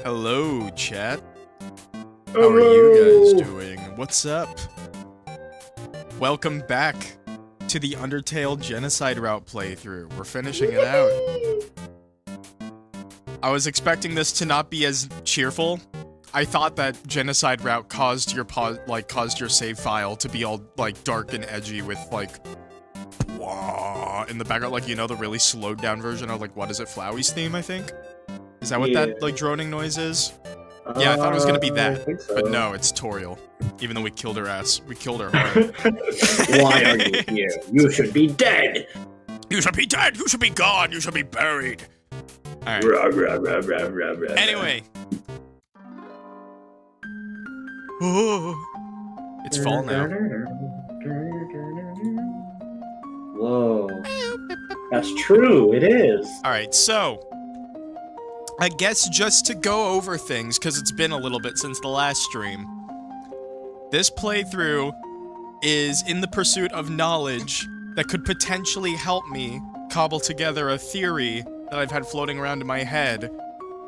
Hello, chat. How Hello. are you guys doing? What's up? Welcome back to the Undertale Genocide route playthrough. We're finishing it out. I was expecting this to not be as cheerful. I thought that Genocide route caused your save file to be all like dark and edgy with like wah in the background, like, you know, the really slowed down version of like, what is it, Flowey's theme, I think? Is that what that like droning noise is? Yeah, I thought it was gonna be that, I think so. but no, it's Toriel. Even though we killed her ass, we killed her hard. Why are you here? You should be dead. You should be dead. You should be gone. You should be buried. All right. Rah, rah, rah, rah, rah, rah. Anyway. Oh, it's fall now. Whoa. That's true, it is. Alright, so I guess just to go over things, because it's been a little bit since the last stream, this playthrough is in the pursuit of knowledge that could potentially help me cobble together a theory that I've had floating around in my head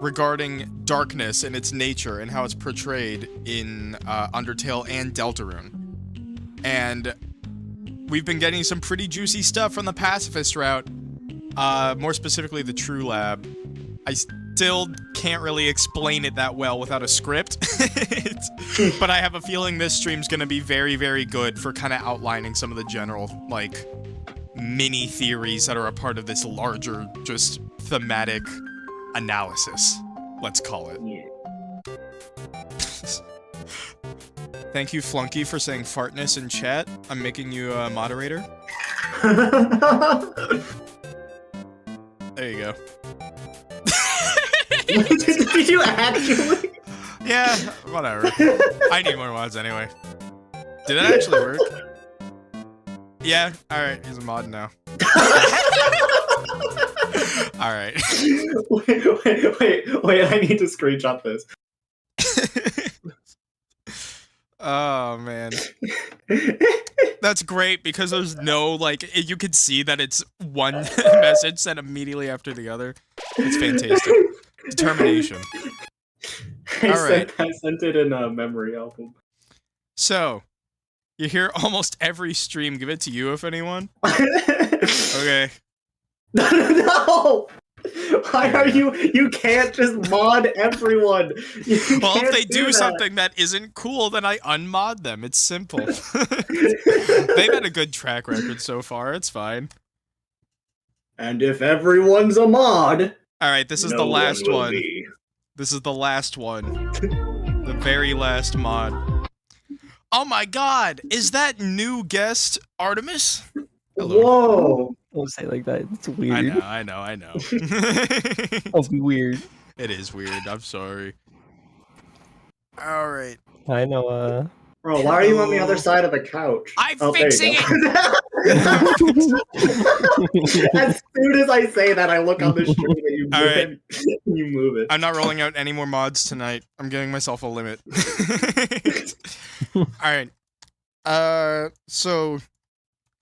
regarding darkness and its nature and how it's portrayed in Undertale and Deltarune. And we've been getting some pretty juicy stuff from the pacifist route, more specifically the True Lab. I still can't really explain it that well without a script, but I have a feeling this stream's gonna be very, very good for kind of outlining some of the general, like, mini theories that are a part of this larger, just thematic analysis, let's call it. Yeah. Thank you, Flunky, for saying fartness in chat. I'm making you a moderator. There you go. Did you actually? Yeah, whatever. I need more mods anyway. Did that actually work? Yeah, alright, he's a mod now. Alright. Wait, I need to screenshot this. Oh, man. That's great, because there's no, like, you can see that it's one message sent immediately after the other. It's fantastic. Determination. I sent it in a memory album. So, you hear almost every stream. Give it to you, if anyone. Okay. No! Why are you can't just mod everyone. Well, if they do something that isn't cool, then I unmod them. It's simple. They've had a good track record so far. It's fine. And if everyone's a mod, alright, this is the last one. This is the last one. The very last mod. Oh my god! Is that new guest Artemis? Hello. Whoa! Don't say it like that. It's weird. I know. That's weird. It is weird. I'm sorry. Alright. I know, Bro, why are you on the other side of the couch? I'm there you fixing go. it! As soon as I say that, I look on the stream and you move Alright. it. You move it. I'm not rolling out any more mods tonight. I'm giving myself a limit. Alright. So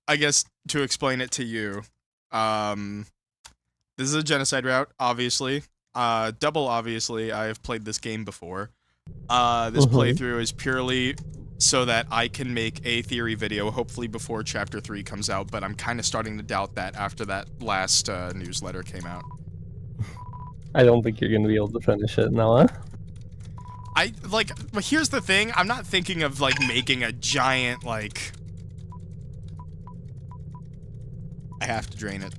I guess to explain it to you, this is a genocide route, obviously. Double obviously, I have played this game before. This playthrough is purely so that I can make a theory video, hopefully before Chapter 3 comes out, but I'm kind of starting to doubt that after that last newsletter came out. I don't think you're gonna be able to finish it, Noah. But here's the thing, I'm not thinking of, like, making a giant, like... I have to drain it.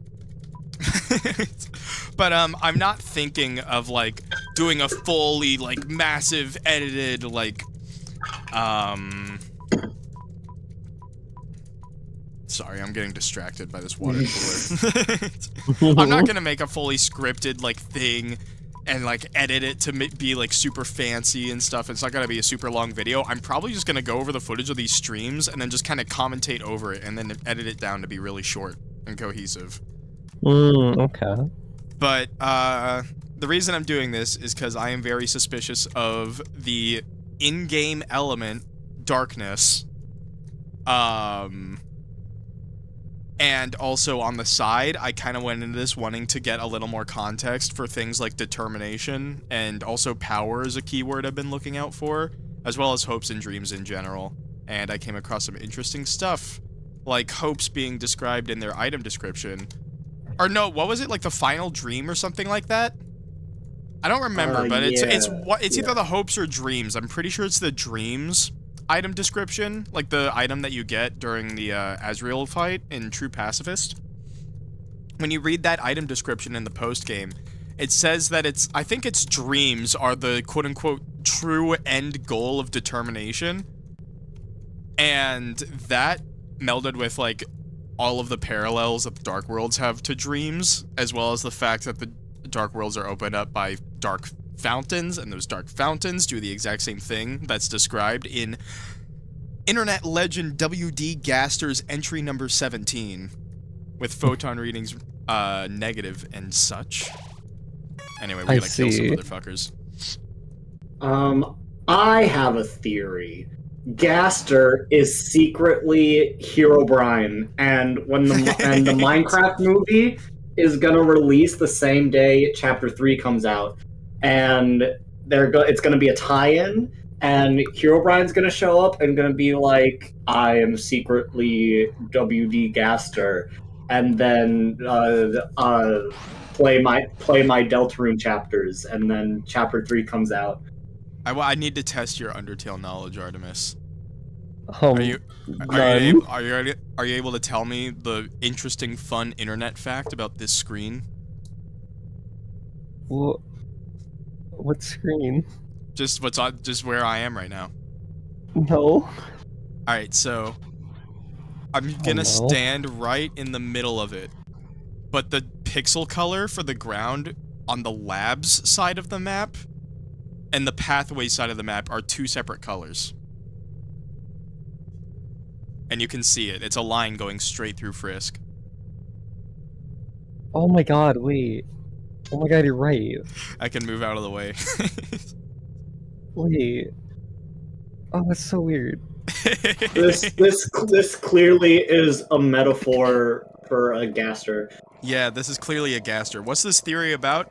But, I'm not thinking of, like, doing a fully, like, massive edited, like, Sorry, I'm getting distracted by this water cooler. I'm not gonna make a fully scripted, like, thing and, like, edit it to be, like, super fancy and stuff. It's not gonna be a super long video. I'm probably just gonna go over the footage of these streams and then just kind of commentate over it and then edit it down to be really short and cohesive. Okay. But, the reason I'm doing this is because I am very suspicious of the in-game element, darkness, And also on the side, I kind of went into this wanting to get a little more context for things like determination, and also power is a keyword I've been looking out for, as well as hopes and dreams in general. And I came across some interesting stuff, like hopes being described in their item description. Or no, what was it, like the final dream or something like that? I don't remember, but it's either the hopes or dreams. I'm pretty sure it's the dreams item description, like the item that you get during the Azrael fight in True Pacifist. When you read that item description in the post game, it says that I think its dreams are the quote-unquote true end goal of determination. And that melded with, like, all of the parallels that the Dark Worlds have to dreams, as well as the fact that the Dark Worlds are opened up by dark fountains, and those dark fountains do the exact same thing that's described in internet legend W.D. Gaster's entry number 17, with photon readings negative and such. Anyway, we gotta kill some motherfuckers. I have a theory. Gaster is secretly Herobrine, and when the Minecraft movie is gonna release the same day Chapter 3 comes out, and it's gonna be a tie-in, and Herobrine's gonna show up and gonna be like, "I am secretly WD Gaster," and then play my Deltarune chapters, and then Chapter 3 comes out. I need to test your Undertale knowledge, Artemis. Are you able to tell me the interesting, fun internet fact about this screen? What screen? Just where I am right now. No. Alright, so I'm gonna stand right in the middle of it. But the pixel color for the ground on the labs side of the map and the pathway side of the map are two separate colors. And you can see it. It's a line going straight through Frisk. Oh my god, wait. Oh my god, you're right. I can move out of the way. Wait. Oh, that's so weird. This clearly is a metaphor for a Gaster. Yeah, this is clearly a Gaster. What's this theory about?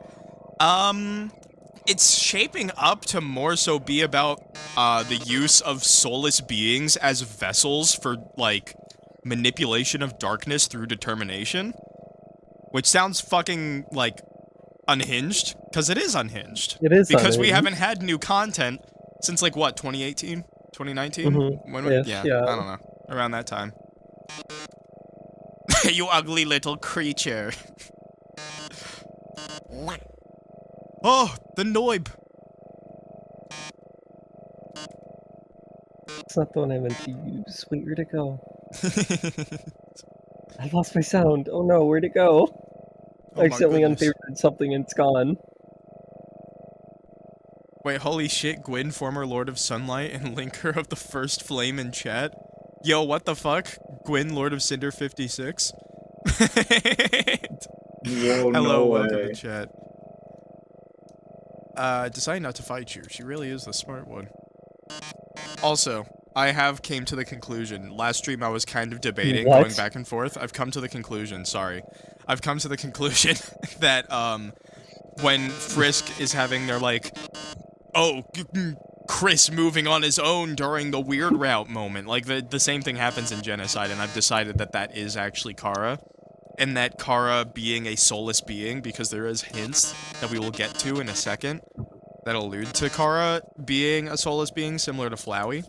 It's shaping up to more so be about the use of soulless beings as vessels for, like, manipulation of darkness through determination. Which sounds fucking, like, unhinged. Because it is unhinged. It is because unhinged. We haven't had new content since, like, what, 2018? 2019? Mm-hmm. Yeah, I don't know. Around that time. You ugly little creature. Oh, the Noib. It's not the one I meant to use. Wait, where'd it go? I lost my sound. Oh no, where'd it go? Oh, I accidentally unfavored something and it's gone. Wait, holy shit, Gwyn, former Lord of Sunlight and linker of the first flame in chat. Yo, what the fuck? Gwyn, Lord of Cinder 56? Whoa, hello, welcome to chat. Decide not to fight you. She really is the smart one. Also, I have came to the conclusion. Last stream I was kind of debating, going back and forth. I've come to the conclusion, sorry. I've come to the conclusion that, when Frisk is having their, like, oh, Chris moving on his own during the weird route moment, like, the same thing happens in Genocide, and I've decided that that is actually Kara. And that Kara being a soulless being, because there is hints that we will get to in a second that allude to Kara being a soulless being similar to Flowey.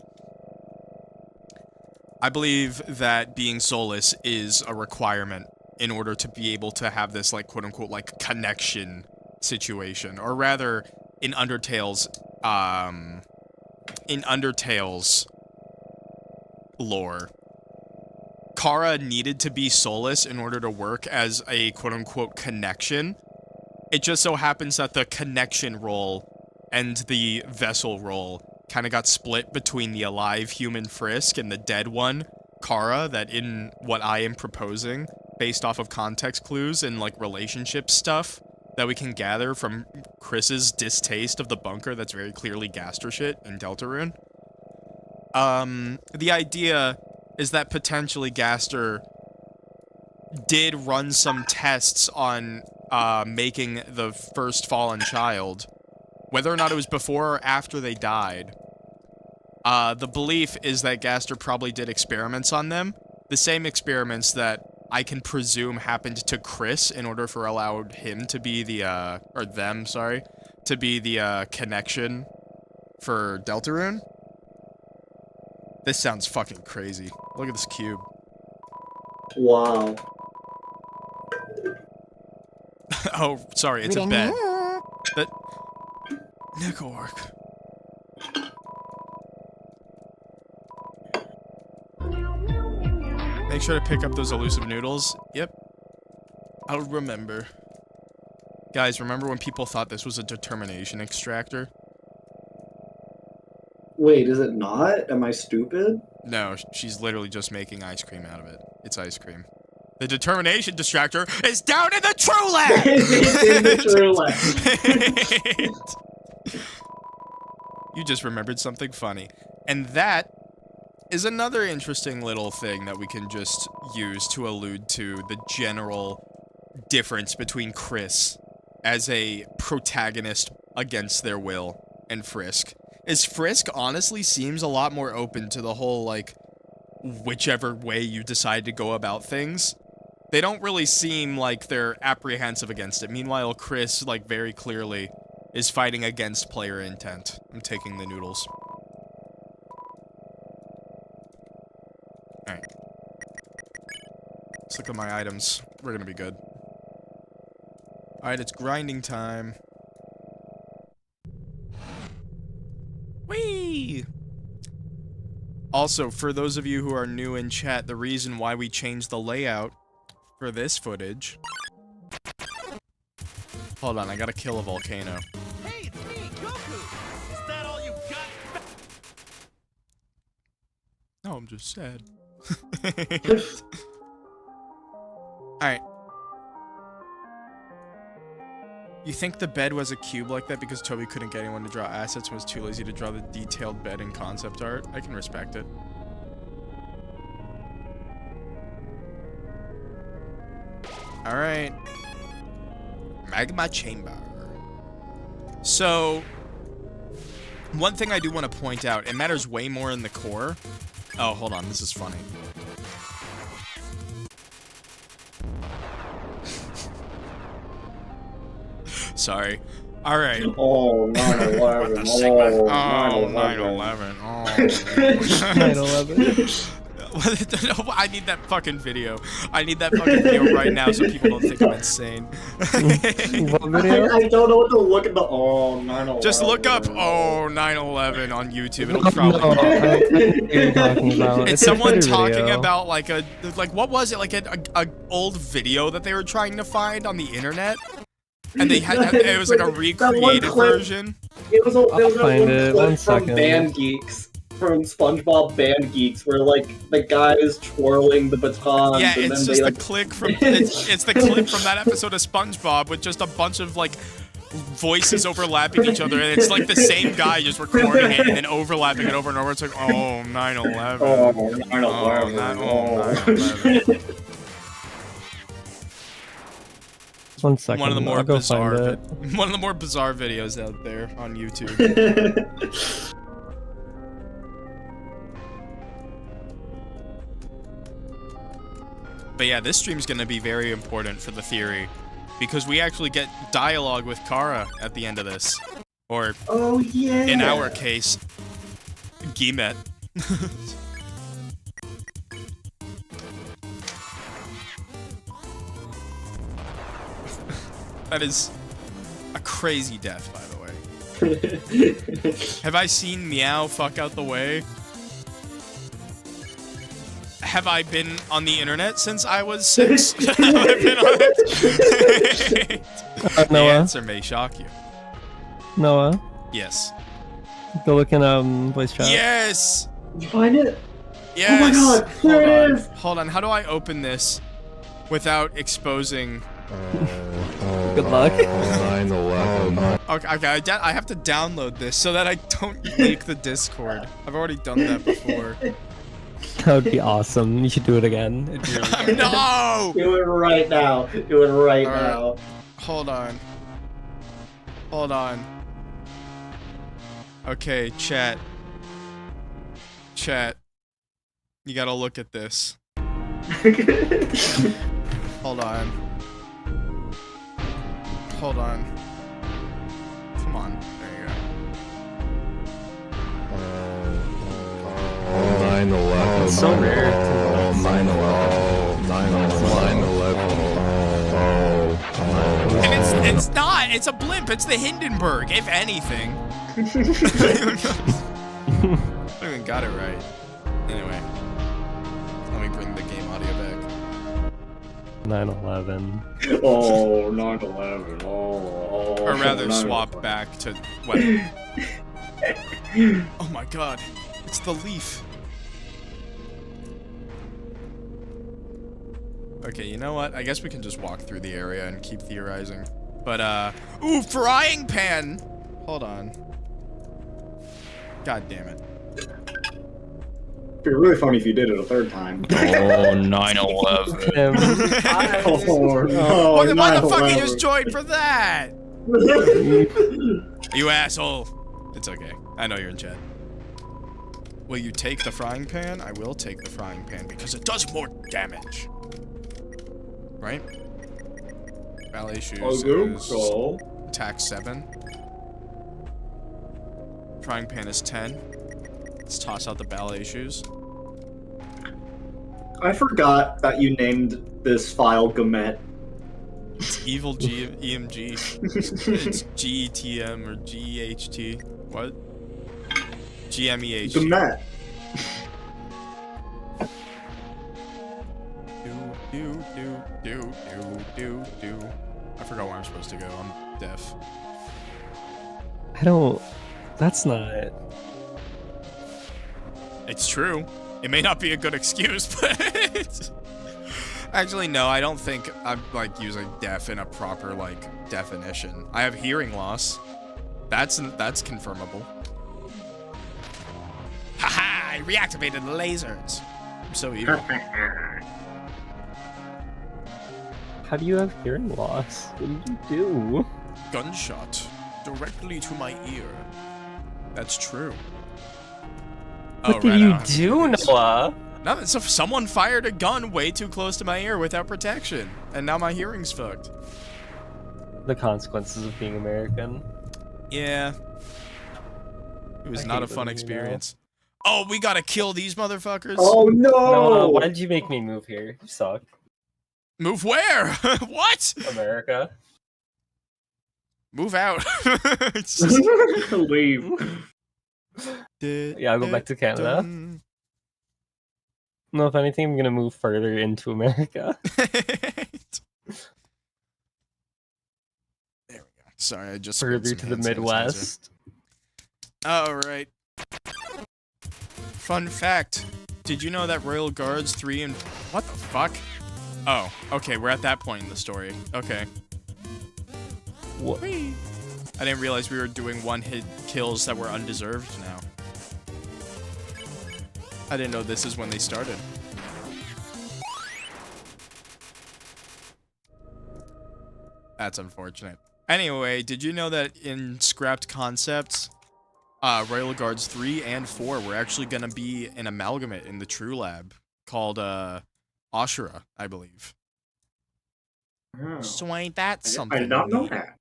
I believe that being soulless is a requirement in order to be able to have this, like, quote-unquote, like, connection situation. Or rather, in Undertale's lore, Kara needed to be soulless in order to work as a quote-unquote connection. It just so happens that the connection role and the vessel role kind of got split between the alive human Frisk and the dead one, Kara, that in what I am proposing, based off of context clues and, like, relationship stuff that we can gather from Chris's distaste of the bunker that's very clearly Gaster shit in Deltarune. The idea is that potentially Gaster did run some tests on making the first fallen child. Whether or not it was before or after they died. The belief is that Gaster probably did experiments on them. The same experiments that I can presume happened to Chris in order for allowed him to be the, or them, sorry, to be the, connection for Deltarune. This sounds fucking crazy. Look at this cube. Wow. Oh, sorry, it's a bed. That... Nick-Orc. Make sure to pick up those elusive noodles. Yep. I'll remember. Guys, remember when people thought this was a determination extractor? Wait, is it not? Am I stupid? No, she's literally just making ice cream out of it. It's ice cream. The determination distractor is down in the true lab! It's in the true lab. You just remembered something funny. And that is another interesting little thing that we can just use to allude to the general difference between Chris as a protagonist against their will and Frisk. Is Frisk honestly seems a lot more open to the whole, like, whichever way you decide to go about things. They don't really seem like they're apprehensive against it. Meanwhile, Chris, like, very clearly is fighting against player intent. I'm taking the noodles. Alright. Let's look at my items. We're gonna be good. Alright, it's grinding time. Whee! Also, for those of you who are new in chat, the reason why we changed the layout for this footage... Hold on, I gotta kill a volcano. Hey, it's me, Goku! Is that all you got? No, I'm just sad. Alright. You think the bed was a cube like that because Toby couldn't get anyone to draw assets and was too lazy to draw the detailed bed in concept art? I can respect it. Alright. Magma chamber. So, one thing I do want to point out, it matters way more in the core. Oh, hold on, this is funny. Sorry. Alright. Oh, 9/11. Oh, 9/11. Oh. 9/11. I need that fucking video. I need that fucking video right now so people don't think I'm insane. What video? I don't know what to look at the 9/11. Just look up, oh, 9/11 on YouTube. It'll probably No, pop up. I know what you're talking about. It's a someone Twitter talking video. about like what was it? Like a old video that they were trying to find on the internet? And they had, it was like a recreated version. It was I'll find it. clip 1 from second. Band Geeks. From SpongeBob Band Geeks, where like the guy is twirling the batons, Yeah, and it's then just they the clip from it's the clip from that episode of SpongeBob with just a bunch of like voices overlapping each other, and it's like the same guy just recording it and then overlapping it over and over. It's like, oh, 9/11. Oh, 9/11. Oh, 9/11. 1 second. One of the more I'll go bizarre, find it. one of the more bizarre videos out there on YouTube. But yeah, this stream's gonna be very important for the theory, because we actually get dialogue with Kara at the end of this. Or, Oh yeah. in our case, Gimet. That is a crazy death, by the way. Have I seen Meow fuck out the way? Have I been on the internet since I was 6? Have I been on it? The Noah. answer may shock you. Noah, Yes. go look in voice chat. Yes! You find it? Yes! Oh my god, there it is! Hold on, how do I open this without exposing... Good luck. 9/11. Okay, I have to download this so that I don't leak the Discord. I've already done that before. That would be awesome. You should do it again. It'd be really good. No! Do it right now. Do it right Alright. now. Hold on. Hold on. Okay, chat. Chat. You gotta look at this. Hold on. Hold on. Come on. There you go. 9/11. It's so rare. 9/11. 9/11. It's not. It's a blimp. It's the Hindenburg, if anything. I don't even got it right. Anyway. Let me bring the game audio back. 9/11. Oh, 9/11. Oh. Or rather, 9/11. swap back to what? Oh my god. It's the leaf. Okay, you know what? I guess we can just walk through the area and keep theorizing. But, ooh, frying pan! Hold on. God damn it. It'd be really funny if you did it a third time. Oh, 9/11. Oh, no. Why the fuck you 9/11. just joined for that? You asshole. It's okay. I know you're in chat. Will you take the frying pan? I will take the frying pan because it does more damage. Right? Ballet shoes is attack 7. Frying pan is 10. Let's toss out the ballet shoes. I forgot that you named this file Gamet. It's evil EMG. It's GTM or GHT. What? GMEH. Gamet. Do. I forgot where I'm supposed to go. I'm deaf. I don't. That's not. It's true. It may not be a good excuse, but actually, no. I don't think I'm like using deaf in a proper like definition. I have hearing loss. That's confirmable. Haha! I reactivated the lasers. I'm so evil. How do you have hearing loss? What did you do? Gunshot directly to my ear. That's true. What Oh, did right, I you don't have to do, this. Noah? Nothing. So someone fired a gun way too close to my ear without protection, and now my hearing's fucked. The consequences of being American. Yeah. It was I not a hate fun living here now. experience. Oh, we gotta kill these motherfuckers. Oh no! Noah, why did you make me move here? You suck. Move where? What? America. Move out. It's just- Leave. Yeah, I'll go back to Canada. No, if anything, I'm gonna move further into America. There we go. Sorry, I just spilled Further some to the hand sanitizer. Midwest. Alright. Fun fact. Did you know that Royal Guards 3 and... What the fuck? Oh, okay, we're at that point in the story. Okay. What? Whee! I didn't realize we were doing one-hit kills that were undeserved now. I didn't know this is when they started. That's unfortunate. Anyway, did you know that in Scrapped Concepts, Royal Guards 3 and 4 were actually going to be an amalgamate in the True Lab called Ashura, I believe. Oh. So ain't that something? I did not know neat? that.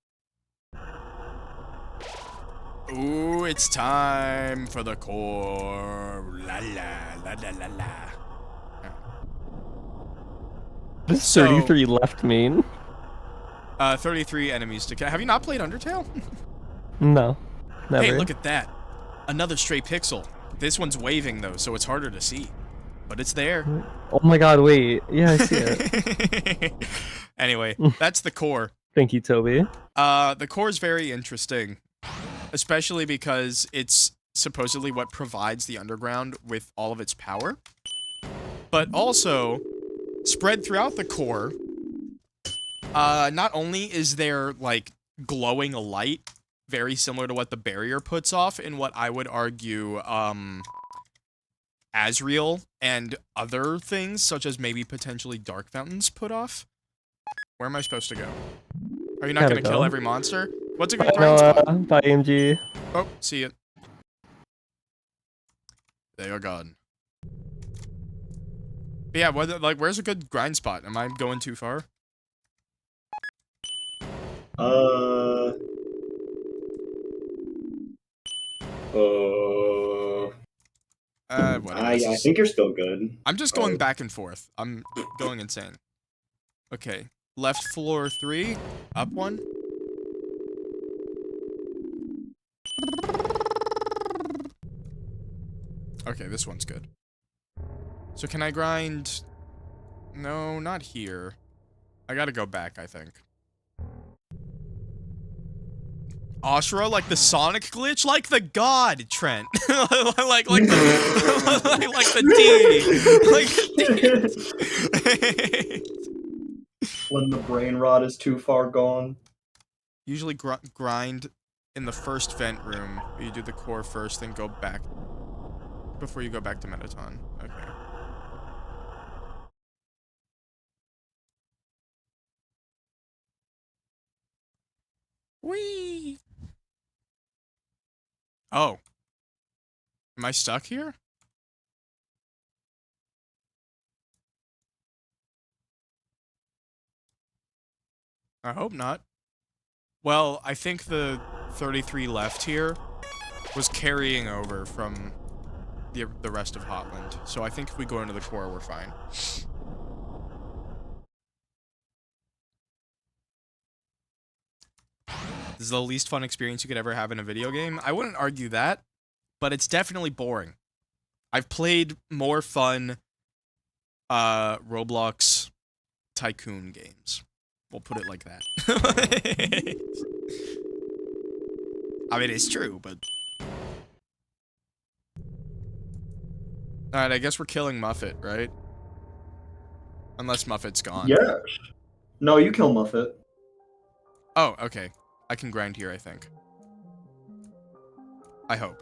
Ooh, it's time for the core. La la la la la la. Does So- 33 left mean? 33 enemies to kill. Have you not played Undertale? No. Never. Hey, look at that. Another stray pixel. This one's waving though, so it's harder to see. But it's there. Oh my god, wait. Yeah, I see it. Anyway, that's the core. Thank you, Toby. The core is very interesting. Especially because it's supposedly what provides the underground with all of its power. But also, spread throughout the core, not only is there, like, glowing a light, very similar to what the barrier puts off, in what I would argue, Asriel and other things, such as maybe potentially dark fountains, put off. Where am I supposed to go? Are you not Gotta gonna kill go. every monster? What's a good Bye, grind spot? Noah. Bye, MG. Oh, see it. They are gone. But yeah, where's a good grind spot? Am I going too far? Whatever. I think you're still good. I'm just going back and forth. I'm going insane. Okay. Left floor 3, up 1. Okay, this one's good. So can I grind? No, not here. I gotta go back, I think. Ashura, like the Sonic glitch? Like the god, Trent. like the like the D. Like the D. When the brain rot is too far gone. Usually grind in the first vent room. You do the core first, then go back before you go back to Metaton. Okay. Whee! Oh. Am I stuck here? I hope not. Well, I think the 33 left here was carrying over from the rest of Hotland. So I think if we go into the core, we're fine. This is the least fun experience you could ever have in a video game. I wouldn't argue that, but it's definitely boring. I've played more fun Roblox tycoon games. We'll put it like that. I mean, it's true, but... Alright, I guess we're killing Muffet, right? Unless Muffet's gone. Yeah. No, you kill Muffet. Oh, okay. I can grind here, I think. I hope.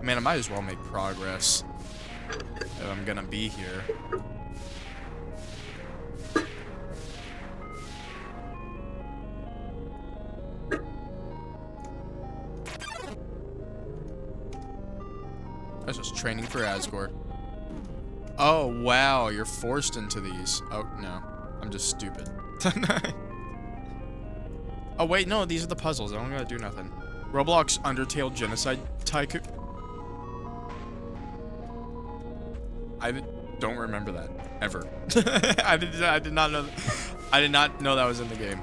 Man, I might as well make progress if I'm gonna be here. That's just training for Asgore. Oh, wow, you're forced into these. Oh, no. I'm just stupid. Oh, wait, no, these are the puzzles. I don't gotta do nothing. Roblox Undertale Genocide Tycoon. I don't remember that, ever. I did not know I did not know that was in the game.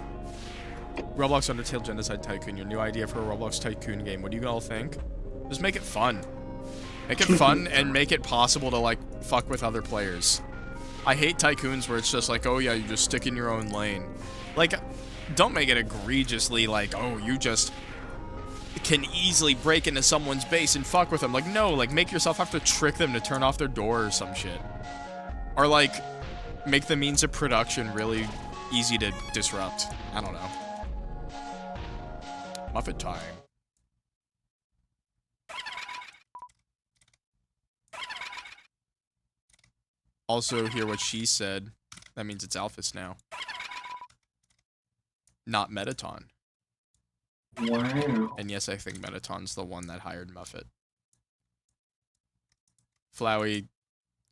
Roblox Undertale Genocide Tycoon, your new idea for a Roblox Tycoon game. What do you all think? Just make it fun. Make it fun and make it possible to, like, fuck with other players. I hate tycoons where it's just like, oh yeah, you just stick in your own lane. Like, don't make it egregiously like, oh, you just can easily break into someone's base and fuck with them. Like, no, like, make yourself have to trick them to turn off their door or some shit. Or, like, make the means of production really easy to disrupt. I don't know. Muffet time. Also hear what she said. That means it's Alphys now. Not Metaton. Wow. And yes, I think Metaton's the one that hired Muffet. Flowey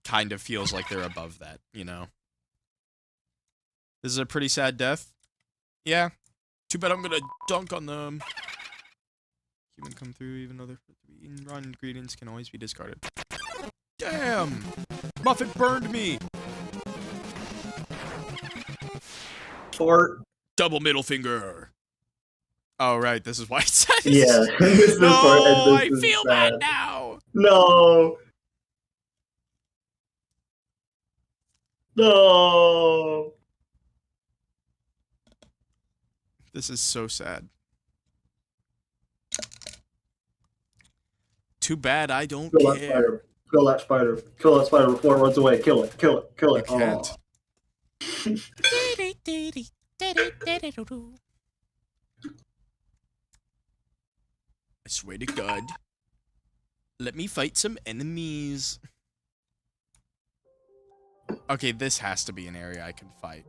kind of feels like they're above that, you know? This is a pretty sad death. Yeah. Too bad I'm gonna dunk on them. Human come through, even though they're eaten. Raw ingredients can always be discarded. Damn! Muffet burned me! Fort. Double middle finger. Oh, right. This is why it says. Yeah. This No, I is feel sad. bad now. No. No. This is so sad. Too bad I don't Kill that care. spider. Kill that spider. Kill that spider before it runs away. Kill it. Kill it. Kill You it. can't. I swear to God. Let me fight some enemies. Okay, this has to be an area I can fight.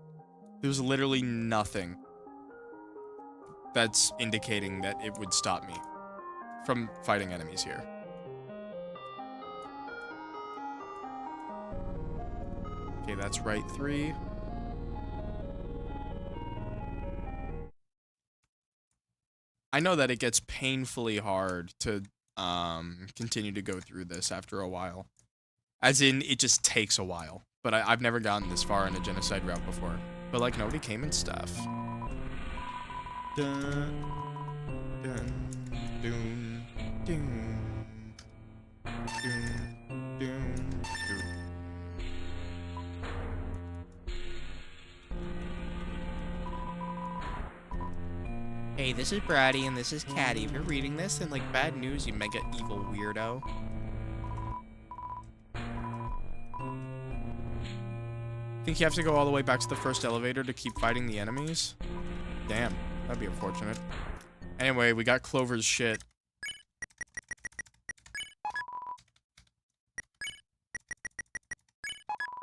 There's literally nothing that's indicating that it would stop me from fighting enemies here. Okay, that's right 3. I know that it gets painfully hard to continue to go through this after a while. As in, it just takes a while. But I've never gotten this far in a Genocide route before. But, like, nobody came and stuff. Dun, dun, dun, dun, dun, dun, dun. Hey, this is Brady and this is Caddy. If you're reading this, then, like, bad news, you mega evil weirdo. Think you have to go all the way back to the first elevator to keep fighting the enemies? Damn, that'd be unfortunate. Anyway, we got Clover's shit.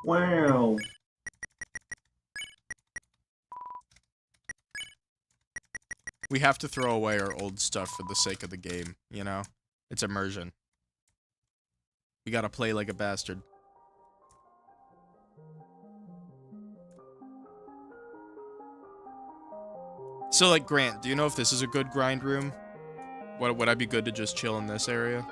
Wow. We have to throw away our old stuff for the sake of the game, you know? It's immersion. We gotta play like a bastard. So, like, Grant, do you know if this is a good grind room? Would I be good to just chill in this area?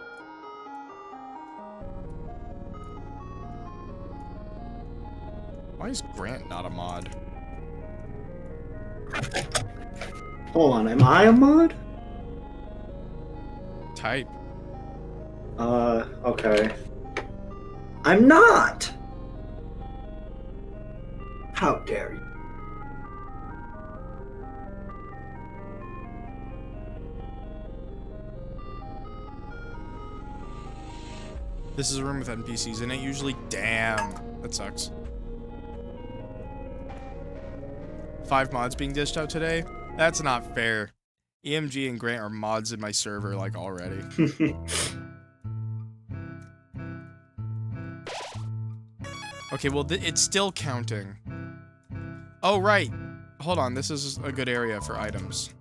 Why is Grant not a mod? Hold on, am I a mod? Type. Okay. I'm not! How dare you? This is a room with NPCs in it usually. Damn. That sucks. 5 mods being dished out today? That's not fair. EMG and Grant are mods in my server, like, already. Okay, well, it's still counting. Oh, right. Hold on, this is a good area for items.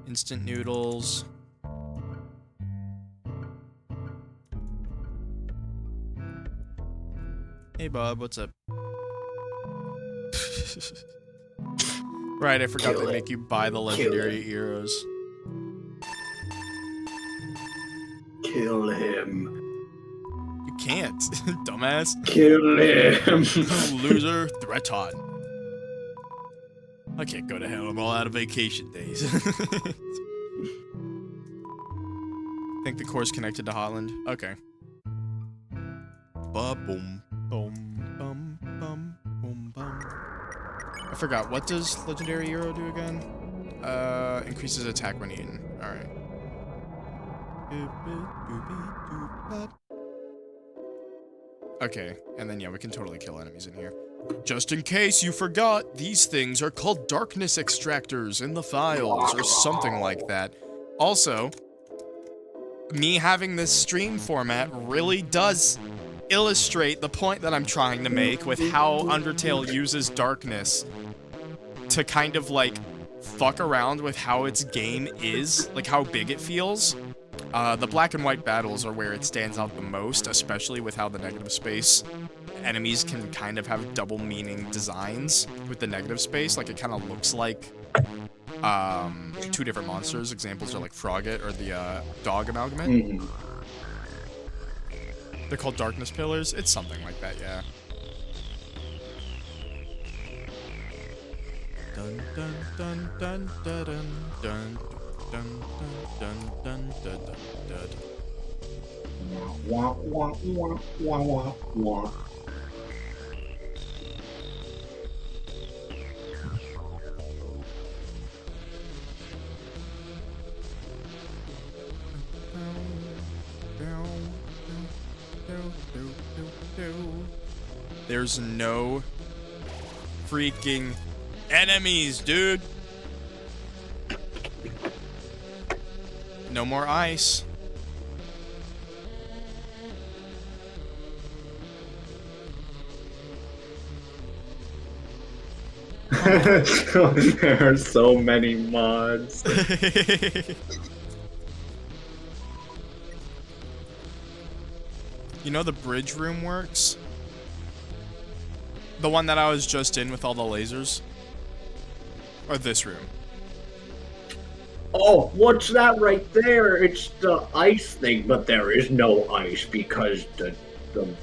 Instant noodles. Hey, Bob, what's up? Right, I forgot to make you buy the legendary heroes. Kill him. You can't, dumbass. Kill him. Loser, threat on. I can't go to hell, I'm all out of vacation days. Think the core's connected to Hotland? Okay. Ba-boom. Boom, bum, bum, boom, bum. I forgot. What does Legendary Hero do again? Increases attack when eaten. Alright. Okay, and then yeah, we can totally kill enemies in here. Just in case you forgot, these things are called darkness extractors in the files, or something like that. Also, me having this stream format really does illustrate the point that I'm trying to make with how Undertale uses darkness to kind of, like, fuck around with how its game is, like how big it feels. The black and white battles are where it stands out the most, especially with how the negative space enemies can kind of have double meaning designs with the negative space. Like, it kind of looks like 2 different monsters. Examples are like Frogget or the dog amalgamate. Mm-hmm. They're called darkness pillars. It's something like that, yeah. Dun dun dun dun dun dun dun dun dun dun dun dun. Wah, wah, wah, wah, wah, wah. There's no freaking enemies, dude. No more ice. There are so many mods. You know the bridge room works? The one that I was just in with all the lasers? Or this room? Oh, what's that right there? It's the ice thing, but there is no ice because the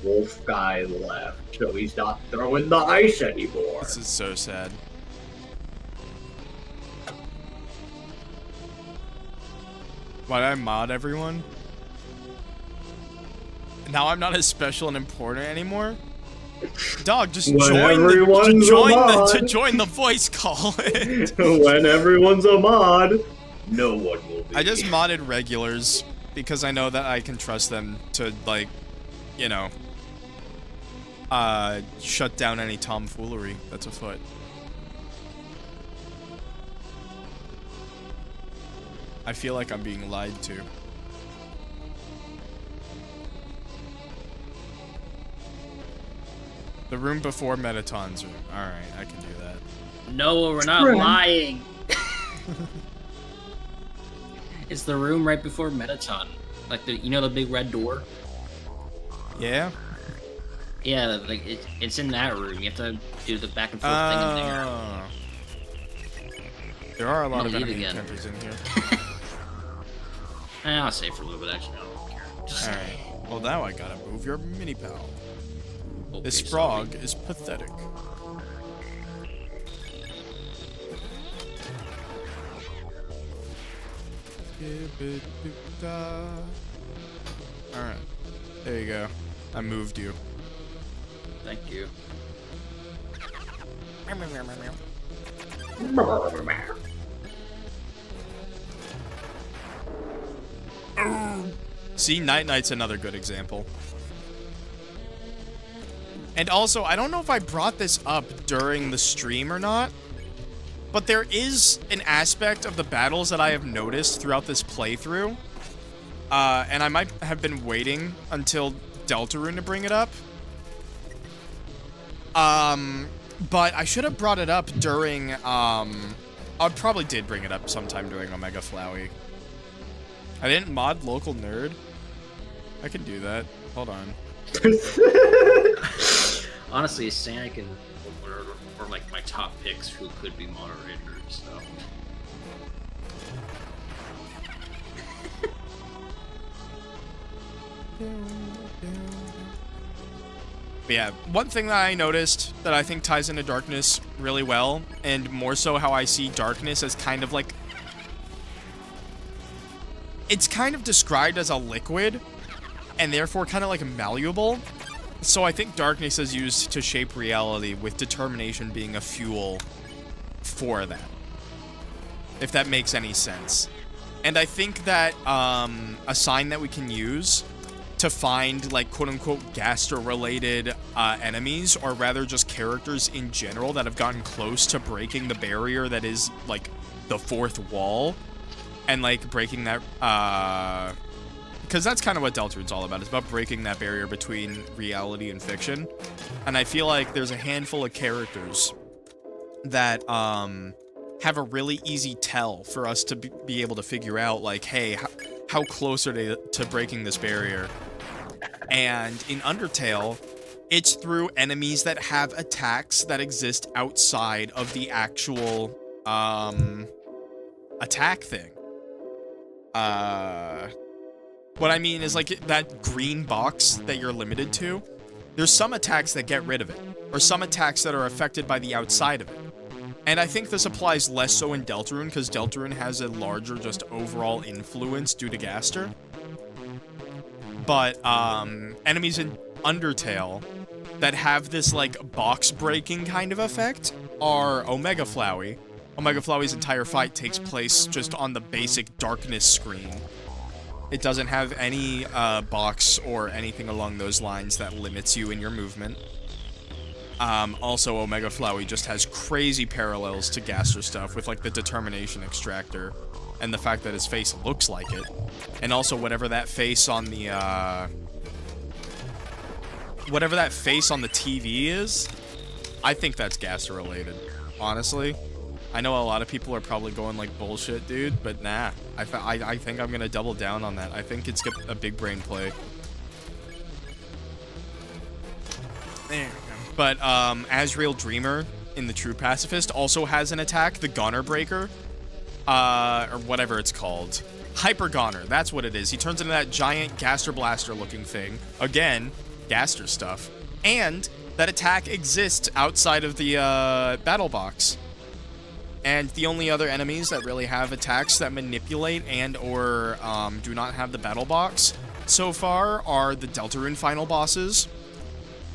wolf guy left, so he's not throwing the ice anymore. This is so sad. Why did I mod everyone? Now I'm not as special and important anymore? Dog, just When join everyone's a mod. to join the voice call. When everyone's a mod, no one will be. I just modded regulars because I know that I can trust them to, like, you know, shut down any tomfoolery that's afoot. I feel like I'm being lied to. The room before Metaton's room. Alright, I can do that. No, we're not lying. It's the room right before Metaton. Like the, you know, the big red door? Yeah? Yeah, like it's in that room. You have to do the back and forth thing in there. Oh. There are a lot of leave enemy again. encounters in here. I'll save for a little bit, actually. I don't care. Just Alright. Well, now I gotta move your mini pal. okay, This sorry. frog is pathetic. Alright. There you go. I moved you. Thank you. See, Night Knight's another good example. And also, I don't know if I brought this up during the stream or not, but there is an aspect of the battles that I have noticed throughout this playthrough, and I might have been waiting until Deltarune to bring it up. But I should have brought it up during, I probably did bring it up sometime during Omega Flowey. I didn't mod Local Nerd. I can do that. Hold on. Honestly, Sanic and were like my top picks who could be moderators, so. But yeah, one thing that I noticed that I think ties into Darkness really well, and more so how I see Darkness as kind of like... It's kind of described as a liquid, and therefore kind of like malleable. So I think Darkness is used to shape reality, with determination being a fuel for that. If that makes any sense. And I think that a sign that we can use to find, like, quote-unquote Gaster-related enemies, or rather just characters in general that have gotten close to breaking the barrier that is, like, the fourth wall, and, like, breaking that, because that's kind of what Deltarune's all about. It's about breaking that barrier between reality and fiction. And I feel like there's a handful of characters that have a really easy tell for us to be able to figure out, like, hey, how close are they to breaking this barrier? And in Undertale, it's through enemies that have attacks that exist outside of the actual attack thing. What I mean is, like, that green box that you're limited to, there's some attacks that get rid of it, or some attacks that are affected by the outside of it. And I think this applies less so in Deltarune, because Deltarune has a larger just overall influence due to Gaster. But enemies in Undertale that have this, like, box-breaking kind of effect are Omega Flowey. Omega Flowey's entire fight takes place just on the basic darkness screen. It doesn't have any box or anything along those lines that limits you in your movement. Also, Omega Flowey just has crazy parallels to Gaster stuff with, like, the Determination Extractor and the fact that his face looks like it. And also whatever that face on the, whatever that face on the TV is, I think that's Gaster related, honestly. I know a lot of people are probably going like, bullshit, dude, but nah. I think I'm gonna double down on that. I think it's a big brain play. There we go. But, Azrael Dreamer in the True Pacifist also has an attack, the Goner Breaker. Or whatever it's called. Hyper Goner, that's what it is. He turns into that giant Gaster Blaster looking thing. Again, Gaster stuff. And that attack exists outside of the, battle box. And the only other enemies that really have attacks that manipulate and or do not have the battle box so far are the Deltarune final bosses.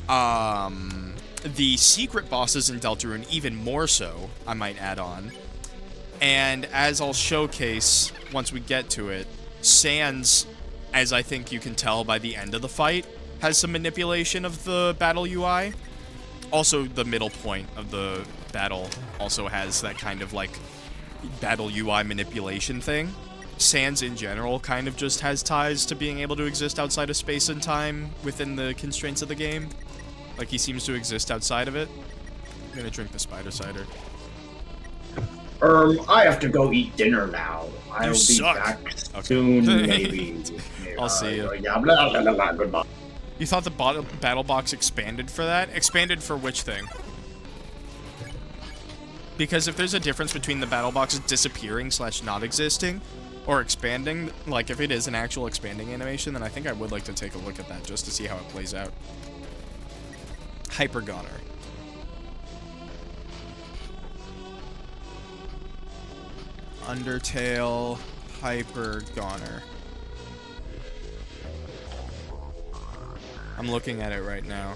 The secret bosses in Deltarune even more so, I might add on. And as I'll showcase once we get to it, Sans, as I think you can tell by the end of the fight, has some manipulation of the battle UI. Also, the middle point of the battle also has that kind of, like, battle UI manipulation thing. Sans, in general, kind of just has ties to being able to exist outside of space and time within the constraints of the game. Like, he seems to exist outside of it. I'm gonna drink the spider cider. I have to go eat dinner now. I'll be back soon, maybe. I'll see you. Yeah, blah, blah, blah, blah, goodbye. You thought the battle box expanded for that? Expanded for which thing? Because if there's a difference between the battle box disappearing / not existing, or expanding, like if it is an actual expanding animation, then I think I would like to take a look at that just to see how it plays out. Hyper Goner. Undertale Hyper Goner. I'm looking at it right now.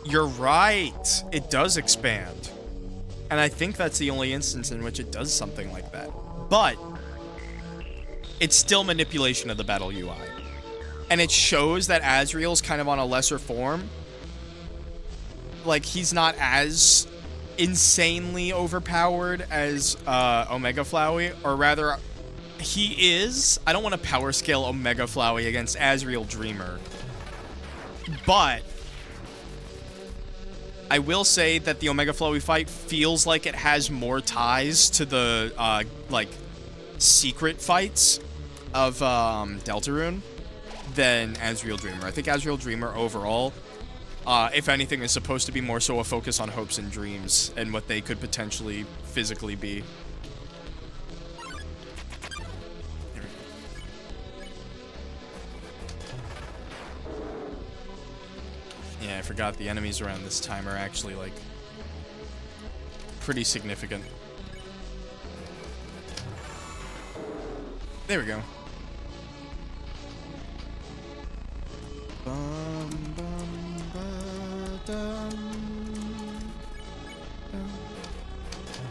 You're right. It does expand. And I think that's the only instance in which it does something like that. But it's still manipulation of the battle UI. And it shows that Azrael's kind of on a lesser form. Like, he's not as insanely overpowered as Omega Flowey, or rather, he is. I don't want to power scale Omega Flowey against Azrael Dreamer, but I will say that the Omega Flowey fight feels like it has more ties to the like secret fights of Deltarune than Azrael Dreamer. I think Azrael Dreamer overall, if anything, is supposed to be more so a focus on hopes and dreams and what they could potentially physically be. Yeah, I forgot the enemies around this time are actually, like, pretty significant. There we go.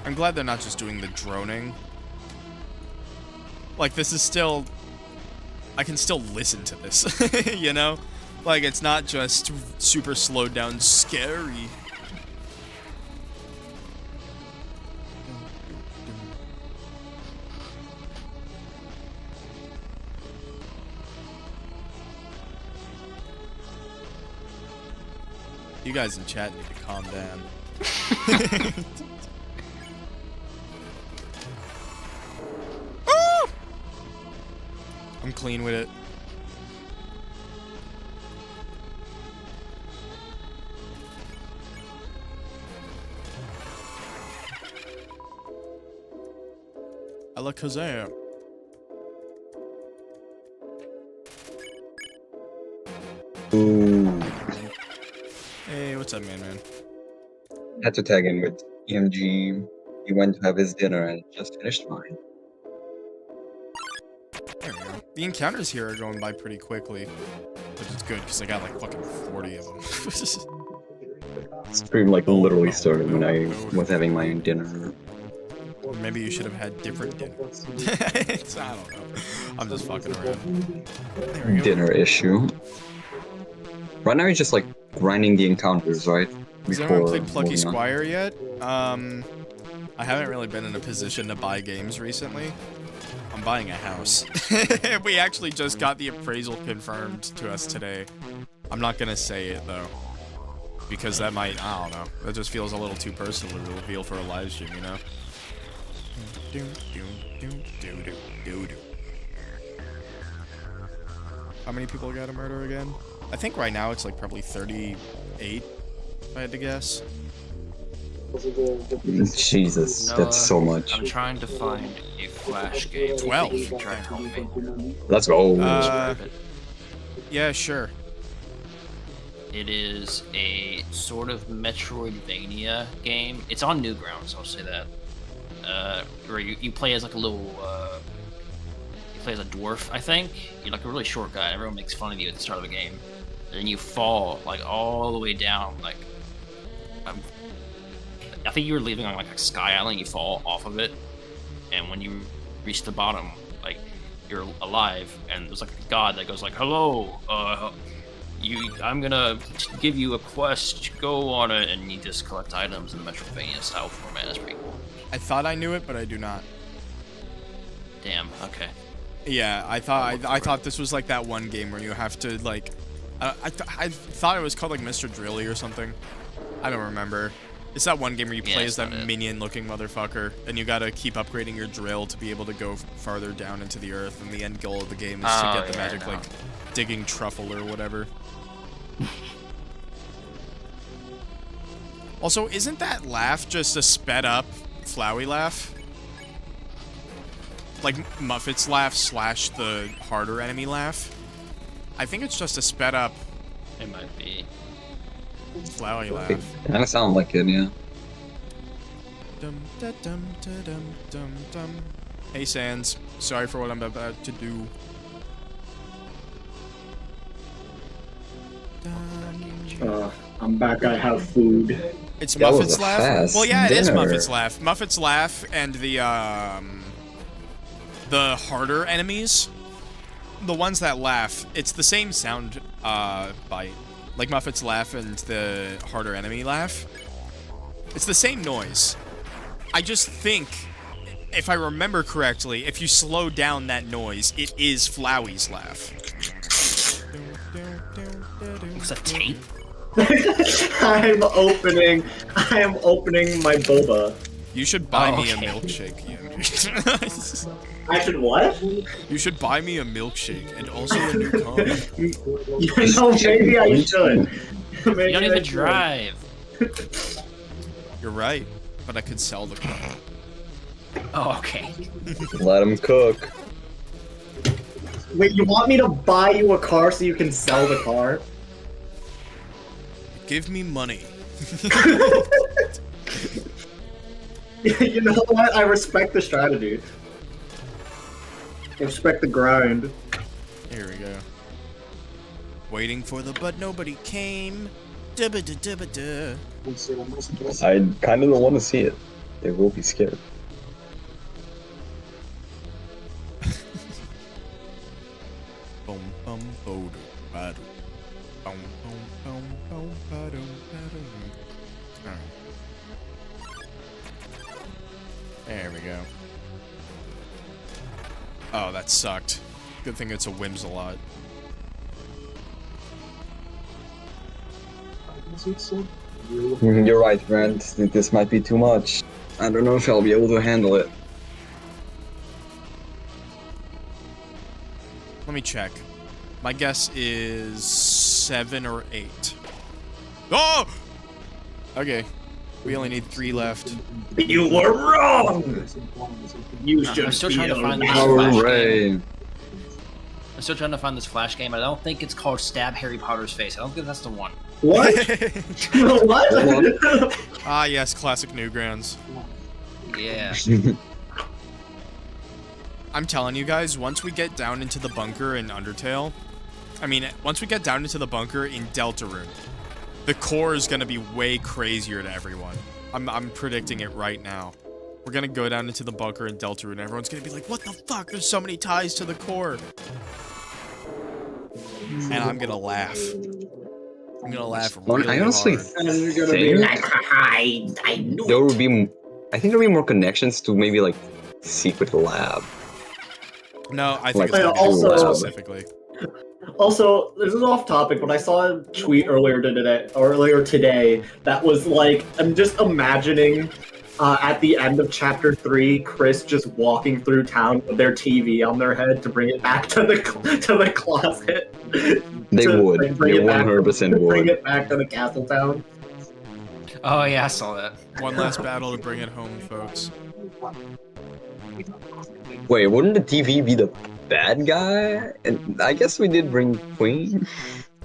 I'm glad they're not just doing the droning. Like, this is still... I can still listen to this, you know? Like, it's not just super slowed down scary. You guys in chat need to calm down. I'm clean with it. Alakazam. Ooh. Hey, what's up, man? Had to tag in with EMG. He went to have his dinner and just finished mine. There we go. The encounters here are going by pretty quickly, which is good because I got like fucking 40 of them. Stream like literally started when I was having my dinner. Or maybe you should have had different dinner. I don't know. I'm just fucking around. There we go. Dinner issue. Right now, he's just like grinding the encounters, right? Has anyone played Plucky moving on. Squire yet? I haven't really been in a position to buy games recently. I'm buying a house. We actually just got the appraisal confirmed to us today. I'm not gonna say it though. Because that might, I don't know. That just feels a little too personal to reveal for a live stream, you know? How many people got a murder again? I think right now it's like probably 38, if I had to guess. Jesus, that's so much. I'm trying to find a Flash game. 12. You can try and help me. Let's go. Yeah, sure. It is a sort of Metroidvania game. It's on Newgrounds, I'll say that. Where you play as like a little, you play as a dwarf, I think. You're like a really short guy. Everyone makes fun of you at the start of the game. And then you fall like all the way down, like, I think you were leaving on like a sky island, you fall off of it. And when you reach the bottom, like, you're alive, and there's like a god that goes like, hello, I'm gonna give you a quest, go on it, and you just collect items in the Metroidvania style format. That's pretty cool. I thought I knew it, but I do not. Damn, okay. Yeah, I thought this was like that one game where you have to like, I thought it was called like Mr. Drilly or something. I don't remember. It's that one game where you play as that minion-looking motherfucker, and you gotta keep upgrading your drill to be able to go farther down into the earth, and the end goal of the game is to get the magic, like, digging truffle or whatever. Also, isn't that laugh just a sped-up Flowey laugh? Like Muffet's laugh / the harder enemy laugh? I think it's just a sped-up... It might be. Flowey laugh. Kinda sound like it, yeah. Dum, da, dum, da, dum, dum, dum. Hey Sans, sorry for what I'm about to do. I'm back. I have food. It's That was Muffet's a laugh. fast Well, yeah, it is dinner. Muffet's laugh. Muffet's laugh and the harder enemies, the ones that laugh. It's the same sound bite, like Muffet's laugh and the harder enemy laugh. It's the same noise. I just think, if I remember correctly, if you slow down that noise, it is Flowey's laugh. It's a tape? I am opening my boba. You should buy me a okay. milkshake, Ian. I should what? You should buy me a milkshake and also a new car. You know, maybe I should. Maybe You don't I even should. drive. You're right, but I could sell the car. Oh, okay. Let him cook. Wait, you want me to buy you a car so you can sell the car? Give me money. You know what? I respect the strategy. I respect the grind. Here we go. Waiting for the but nobody came. Dubba-da-dubba-da. I kind of don't want to see it. They will be scared. Boom, bum, bo-do, ba-do. Boom, boom, boom, boom, ba-do, ba-do. Alright. There we go. Oh, that sucked. Good thing it's a Whimsalot. You're right, Brent. This might be too much. I don't know if I'll be able to handle it. Let me check. My guess is 7 or 8. Oh! Okay. We only need 3 left. You were wrong! You should I'm still be trying to find this allowed. Flash Hooray! game. I'm still trying to find this Flash game. I don't think it's called Stab Harry Potter's Face. I don't think that's the one. What? What? Ah, yes, classic Newgrounds. Yeah. I'm telling you guys, once we get down into the bunker in Undertale, once we get down into the bunker in Deltarune, the core is gonna be way crazier to everyone. I'm predicting it right now. We're gonna go down into the bunker in Deltarune, and everyone's gonna be like, what the fuck? There's so many ties to the core. And I'm gonna laugh. I'm gonna laugh really I honestly hard. And you're gonna be think like, I knew there it. would be. I think there would be more connections to maybe like Secret Lab. No, I think Like, it's gonna be also- specifically. Also, this is off topic, but I saw a tweet earlier today that was like, I'm just imagining at the end of chapter 3, Chris just walking through town with their TV on their head to bring it back to the closet. They To, would. like, bring They it back- 100% Bring would. it back to the castle town. Oh yeah, I saw that. One last battle to bring it home, folks. Wait, wouldn't the TV be the bad guy? And I guess we did bring Queen.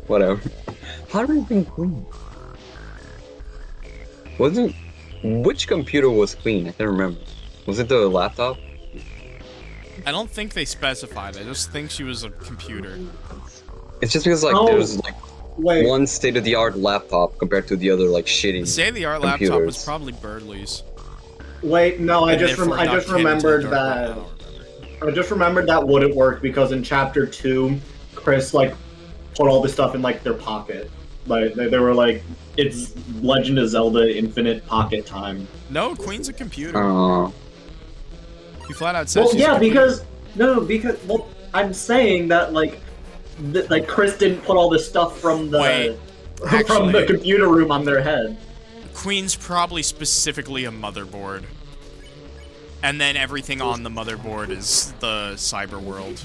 Whatever. How did we bring Queen? Wasn't which computer was Queen? I can't remember. Was it the laptop? I don't think they specified. I just think she was a computer. It's just because like Oh. there's like Wait, one state-of-the-art laptop compared to the other like shitty. The state-of-the-art laptop was computers. probably Birdley's. no, I And just therefore not remembered canon to the that. dark web. I don't remember. I just remembered that wouldn't work because in chapter 2, Chris like put all this stuff in like their pocket. Like they were like, it's Legend of Zelda Infinite Pocket Time. No, Queen's a computer. He flat out says Well, she's a yeah, computer. because I'm saying that like Chris didn't put all this stuff from the Wait, from the actually- computer room on their head. Queen's probably specifically a motherboard. And then everything on the motherboard is the cyber world.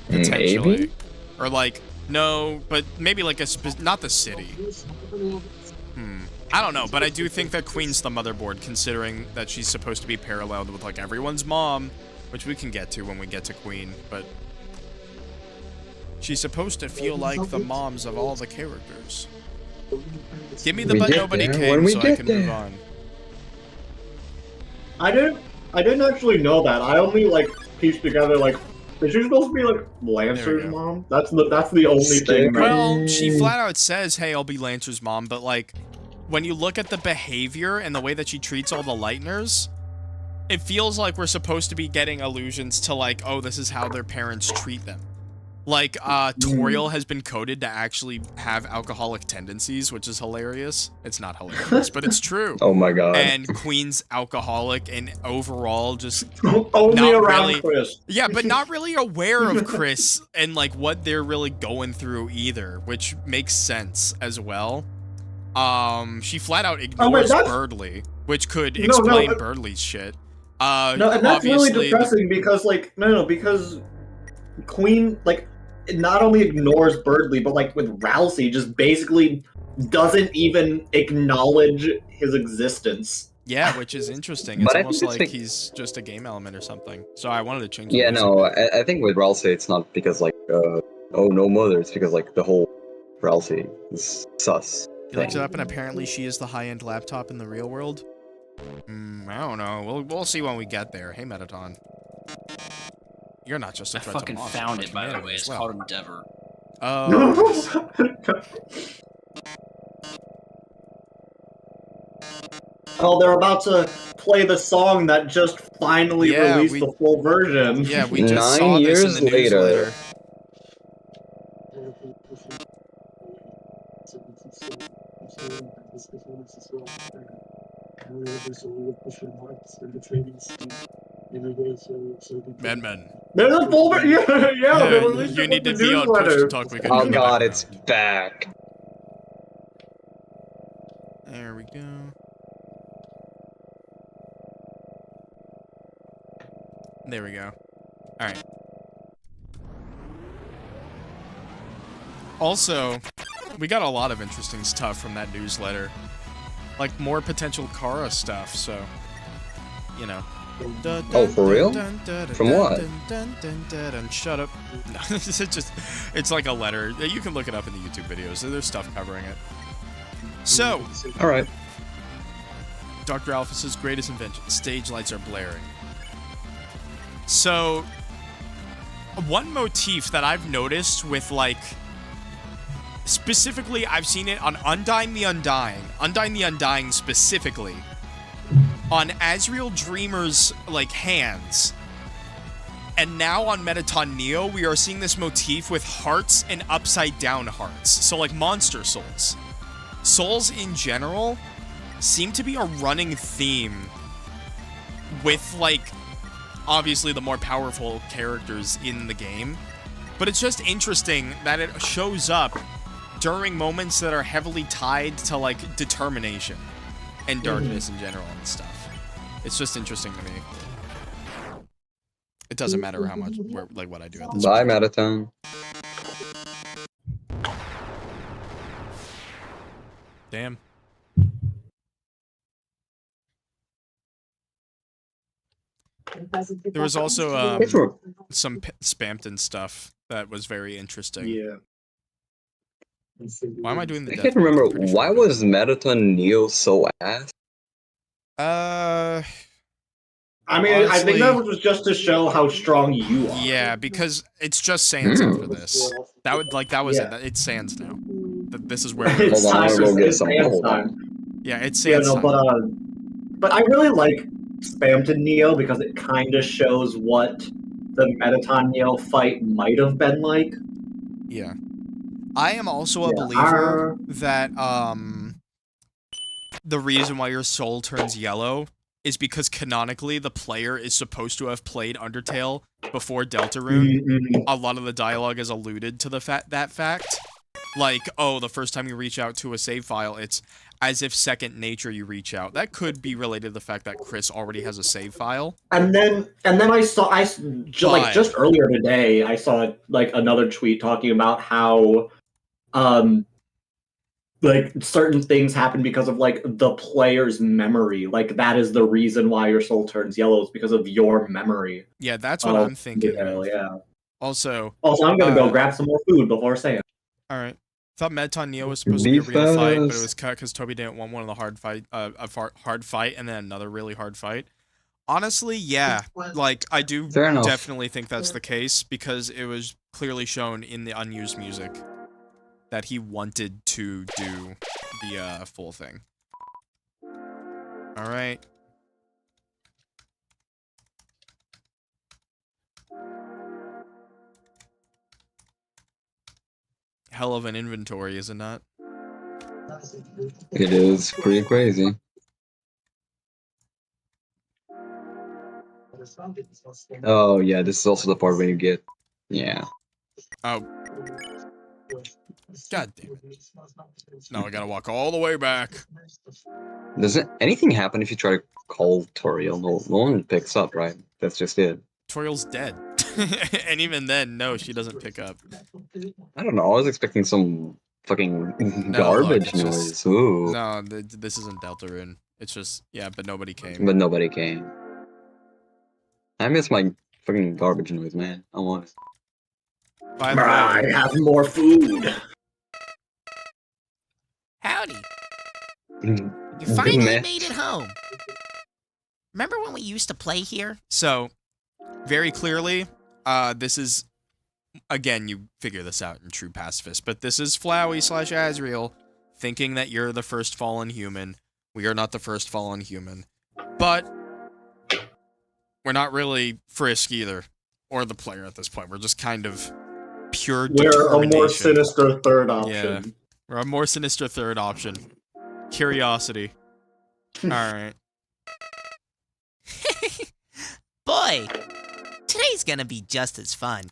Potentially. Maybe? Or like, no, but maybe like not the city. I don't know, but I do think that Queen's the motherboard, considering that she's supposed to be paralleled with like everyone's mom, which we can get to when we get to Queen, but she's supposed to feel like the moms of all the characters. Give me the We but get nobody there came when we so I get can move there. on. I didn't actually know that. I only like pieced together like, is she supposed to be like Lancer's go. mom? That's the only thing. that- Well, she flat out says, hey, I'll be Lancer's mom, but like, when you look at the behavior and the way that she treats all the Lightners, it feels like we're supposed to be getting allusions to like, oh, this is how their parents treat them. Like, Toriel has been coded to actually have alcoholic tendencies, which is hilarious. It's not hilarious, but it's true. Oh my god. And Queen's alcoholic and overall just Only not around really- Chris. yeah, but not really aware of Chris and like what they're really going through either, which makes sense as well. She flat out ignores that's- Birdley, which could No, explain but- Birdley's shit. No, and that's really obviously, depressing because like because Queen like not only ignores Birdley, but like with Rousey, just basically doesn't even acknowledge his existence. yeah, which is interesting. It's But I think almost it's like like- he's just a game element or something. So I wanted to change. the Yeah, music. no, I think with Ralsei it's not because like oh no mother, it's because like the whole Ralsei is sus. He looks it up, and apparently she is the high-end laptop in the real world. I don't know. We'll see when we get there. Hey, Metaton. You're not just a I threat to fucking monsters, found but it, by the humanity way. as It's well. called Endeavor. Oh, they're about to play the song that just finally Yeah, released we- the full version. Yeah, we just 9 saw this in years the later. newsletter. Men. There's a full version. Yeah, they Yeah, released you it need to with the be on Push to newsletter. Talk. We can Oh do god, that. it's back. There we go. There we go. Alright. Also, we got a lot of interesting stuff from that newsletter. Like, more potential Kara stuff, so... You know. Oh, for real? From what? Shut up. No, it's just... It's like a letter. You can look it up in the YouTube videos. There's stuff covering it. So, Alright. Dr. Alphys's greatest invention. Stage lights are blaring. So, one motif that I've noticed with, like... Specifically, I've seen it on Undying the Undying. Undying the Undying specifically. on Azriel Dreamer's like hands. And now on Metaton Neo, we are seeing this motif with hearts and upside down hearts. So like monster souls. Souls in general seem to be a running theme with like obviously the more powerful characters in the game. But it's just interesting that it shows up during moments that are heavily tied to like determination and darkness in general and stuff. It's just interesting to me. It doesn't matter how much, like what I do at this Bye, point. Metaton. Damn. There was also some Spamton stuff that was very interesting. Yeah. Why am I doing the I death can't wave? remember, I'm pretty sure why I'm was Metaton Neo so ass? I mean, I think that Honestly- was just to show how strong you are. Yeah, because it's just Sans after this. That was Yeah. it. It's Sans now. This is where we're It's Hold on, I'm time gonna go for get it's some Sans bubble time. Yeah, it's Yeah, Sans no, time. but I really like Spamton Neo because it kind of shows what the Metaton Neo fight might have been like. Yeah. I am also a Yeah, believer that the reason why your soul turns yellow is because canonically the player is supposed to have played Undertale before Deltarune. Mhm. A lot of the dialogue is alluded to that fact. Like, oh, the first time you reach out to a save file, it's as if second nature you reach out. That could be related to the fact that Chris already has a save file. And then I saw like just earlier today I saw like another tweet talking about how like certain things happen because of like the player's memory. Like that is the reason why your soul turns yellow is because of your memory. Yeah, that's what I'm thinking. Undertale, yeah. Also, I'm gonna go grab some more food before saying. all right. Thought Metaton Neo was supposed to be a Be real fight, but it fast. was cut because Toby didn't want one of the hard fight, and then another really hard fight. Honestly, yeah, like I do Fair enough. definitely think that's the case because it was clearly shown in the unused music that he wanted to do the full thing. All right. Hell of an inventory, is it not? It is pretty crazy. Oh yeah, this is also the part where you get, yeah. Oh. God damn it. Now I gotta walk all the way back. Does anything happen if you try to call Toriel? No one picks up, right? That's just it. Toriel's dead. And even then, no, she doesn't pick up. I don't know. I was expecting some fucking No, garbage look, it's noise. just- Ooh. No, this isn't Deltarune. It's just, yeah, but nobody came. But nobody came. I miss my fucking garbage noise, man. I want it. By the I way, have more food. Howdy. Good You finally man. made it home. Remember when we used to play here? so, very clearly, this is, again, you figure this out in true pacifist, but this is Flowey / Azriel thinking that you're the first fallen human. We are not the first fallen human. But, we're not really Frisk either, or the player at this point. We're just kind of pure We're a determination. more sinister third option. Yeah. We're a more sinister third option. Curiosity. Alright. Boy, today's gonna be just as fun.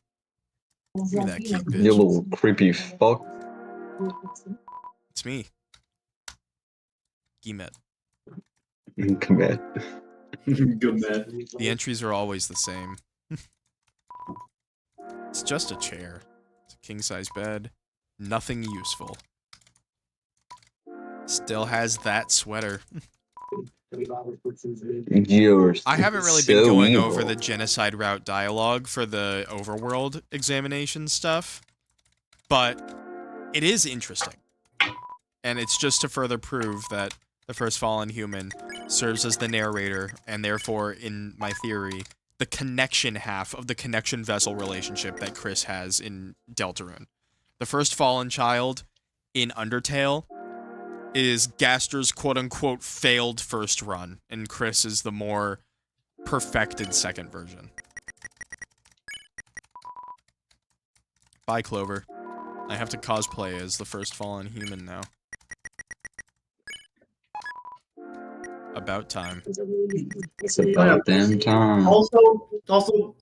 Give me that key, You bitch. little creepy fuck. It's me. Gimet. Come on. Good man. The entries are always the same. It's just a chair. It's a king-size bed. Nothing useful. Still has that sweater. You're I haven't really so been going evil. over the genocide route dialogue for the overworld examination stuff, but it is interesting. And it's just to further prove that the first fallen human serves as the narrator, and therefore, in my theory, the connection half of the connection vessel relationship that Chris has in Deltarune. The first fallen child in Undertale is Gaster's quote-unquote failed first run, and Chris is the more perfected second version. Bye, Clover. I have to cosplay as the first fallen human now. About time. It's about damn time. Also,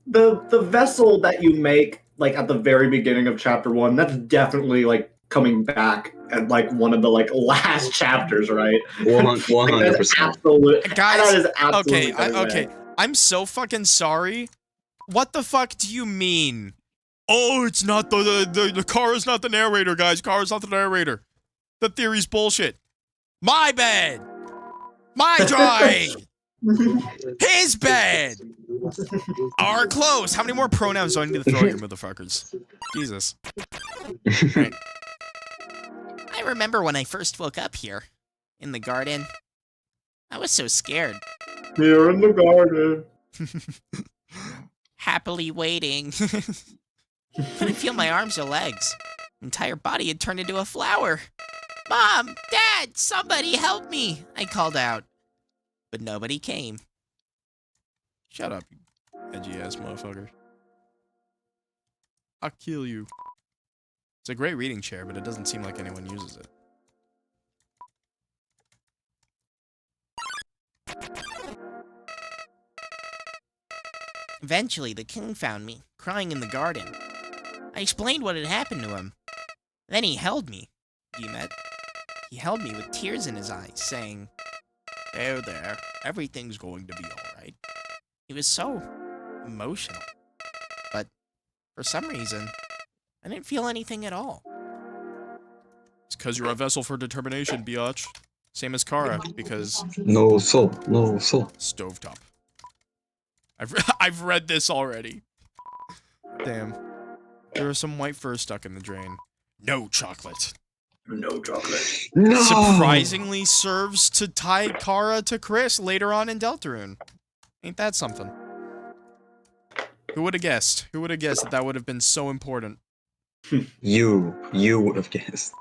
the vessel that you make like at the very beginning of chapter 1, that's definitely like coming back at like one of the like last chapters, right? 100%. Absolute. Guys, that is absolutely okay. I'm so fucking sorry. What the fuck do you mean? Oh, it's not the Kara's not the narrator, guys. Kara's not the narrator. The theory's bullshit. My bad. My try. His bad. Are close. How many more pronouns do I need to throw at you motherfuckers? Jesus. Right. I remember when I first woke up here, in the garden. I was so scared. Here in the garden. Happily waiting. Couldn't feel my arms or legs. Entire body had turned into a flower. Mom! Dad! Somebody help me! I called out. But nobody came. Shut up, you edgy-ass motherfucker. I'll kill you. It's a great reading chair, but it doesn't seem like anyone uses it. Eventually, the king found me, crying in the garden. I explained what had happened to him. Then he held me. You met? He held me with tears in his eyes, saying, there, everything's going to be alright. He was so emotional. But, for some reason, I didn't feel anything at all. It's because you're a vessel for determination, biatch. Same as Kara, because... No soul, no soul. Stovetop. I've read this already. Damn. There was some white fur stuck in the drain. No chocolate. No chocolate. No! Surprisingly serves to tie Kara to Chris later on in Deltarune. Ain't that something? Who would have guessed? Who would have guessed that that would have been so important? You would have guessed.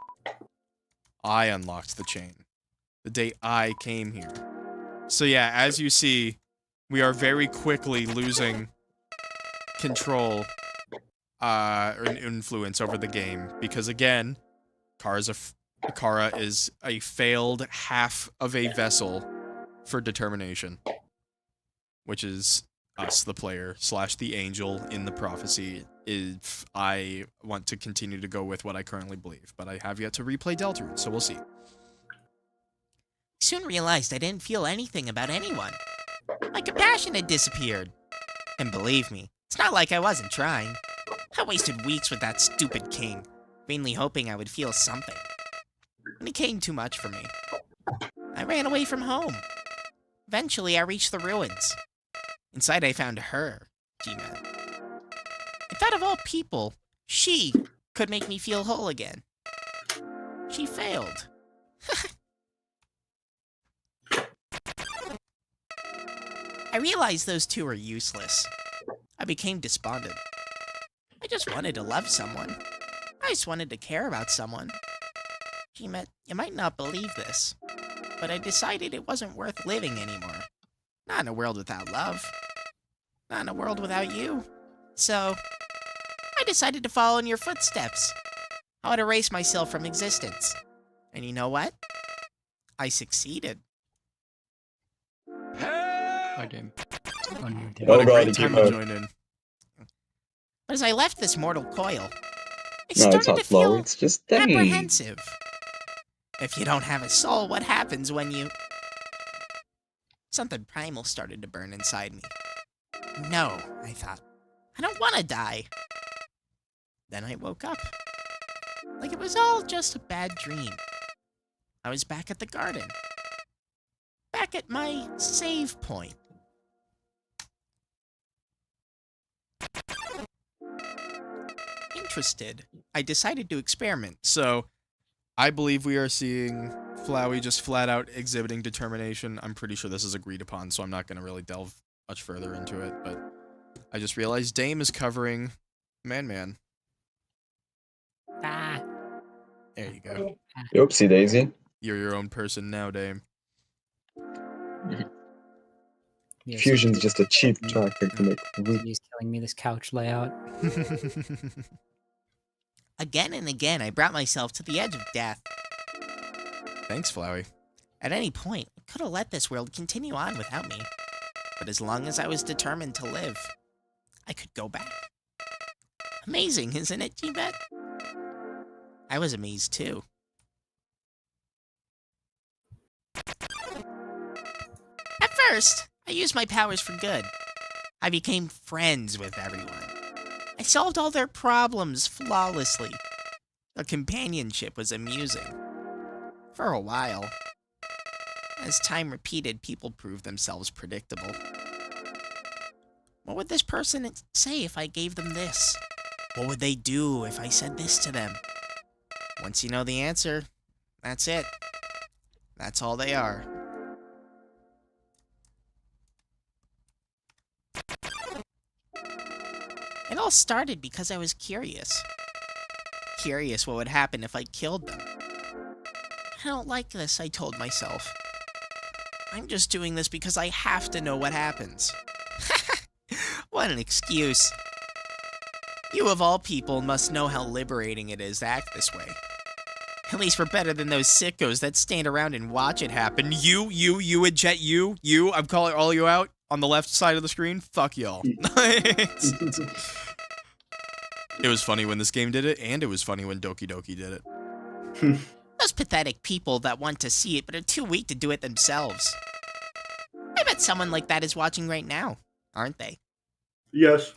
I unlocked the chain. The day I came here. So yeah, as you see, we are very quickly losing control or an influence over the game. Because again, Kara is a failed half of a vessel for determination. Which is us, the player, / the angel in the prophecy, if I want to continue to go with what I currently believe. But I have yet to replay Deltarune, so we'll see. I soon realized I didn't feel anything about anyone. My compassion had disappeared. And believe me, it's not like I wasn't trying. I wasted weeks with that stupid king, vainly hoping I would feel something. It became too much for me. I ran away from home. Eventually, I reached the ruins. Inside, I found her, G-Man. I thought of all people, she could make me feel whole again. She failed. I realized those two were useless. I became despondent. I just wanted to love someone. I just wanted to care about someone. G-Man, you might not believe this, but I decided it wasn't worth living anymore. Not in a world without love. Not in a world without you. So, I decided to follow in your footsteps. I would erase myself from existence. And you know what? I succeeded. Hi, Dame. What a God, great you time keep to up. join in. But as I left this mortal coil, I No, it's started not to flow, feel it's just dang. apprehensive. If you don't have a soul, what happens when you... Something primal started to burn inside me. No, I thought. I don't want to die. Then I woke up. Like it was all just a bad dream. I was back at the garden. Back at my save point. Interested, I decided to experiment. So, I believe we are seeing Flowey just flat out exhibiting determination. I'm pretty sure this is agreed upon, so I'm not going to really delve much further into it, but I just realized Dame is covering Man. Ah, There you go. Oopsie daisy. You're your own person now, Dame. Yeah, Fusion's just a cheap tactic to make weak. He's killing me this couch layout. Again and again, I brought myself to the edge of death. Thanks, Flowey. At any point, I could have let this world continue on without me. But as long as I was determined to live, I could go back. Amazing, isn't it, G-Bet? I was amazed, too. At first, I used my powers for good. I became friends with everyone. I solved all their problems flawlessly. The companionship was amusing. For a while. As time repeated, people proved themselves predictable. What would this person say if I gave them this? What would they do if I said this to them? Once you know the answer, that's it. That's all they are. It all started because I was curious. Curious what would happen if I killed them. I don't like this, I told myself. I'm just doing this because I have to know what happens. What an excuse. You of all people must know how liberating it is to act this way. At least we're better than those sickos that stand around and watch it happen. You, and Jet, you, I'm calling all you out on the left side of the screen. Fuck y'all. It was funny when this game did it, and it was funny when Doki Doki did it. Those pathetic people that want to see it but are too weak to do it themselves. I bet someone like that is watching right now, aren't they? Yes.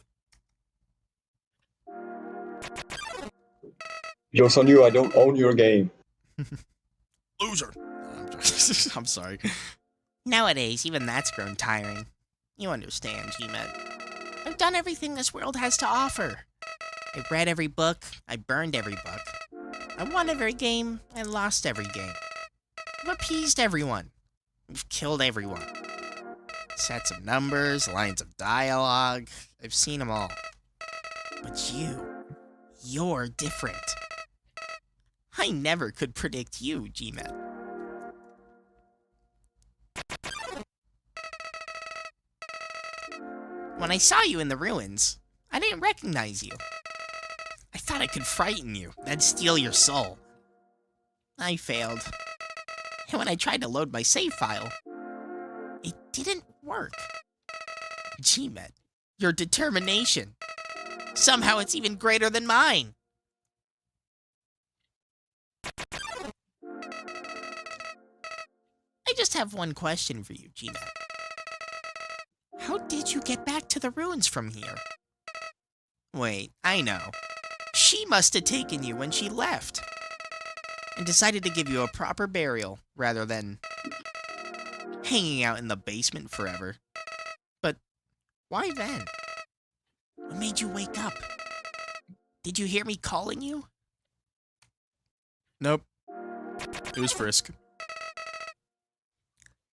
Joke's on you, I don't own your game. Loser. I'm sorry. Nowadays, even that's grown tiring. You understand, G-Met. I've done everything this world has to offer. I read every book, I burned every book. I won every game, I lost every game. I've appeased everyone. I've killed everyone. Sets of numbers, lines of dialogue, I've seen them all. But you're different. I never could predict you, G-Met. When I saw you in the ruins, I didn't recognize you. I thought I could frighten you, then steal your soul. I failed. And when I tried to load my save file, it didn't work. G-Met, your determination. Somehow it's even greater than mine. I just have one question for you, G-Met. How did you get back to the ruins from here? Wait, I know. She must have taken you when she left. And decided to give you a proper burial, rather than hanging out in the basement forever. But why then? What made you wake up? Did you hear me calling you? Nope. It was Frisk.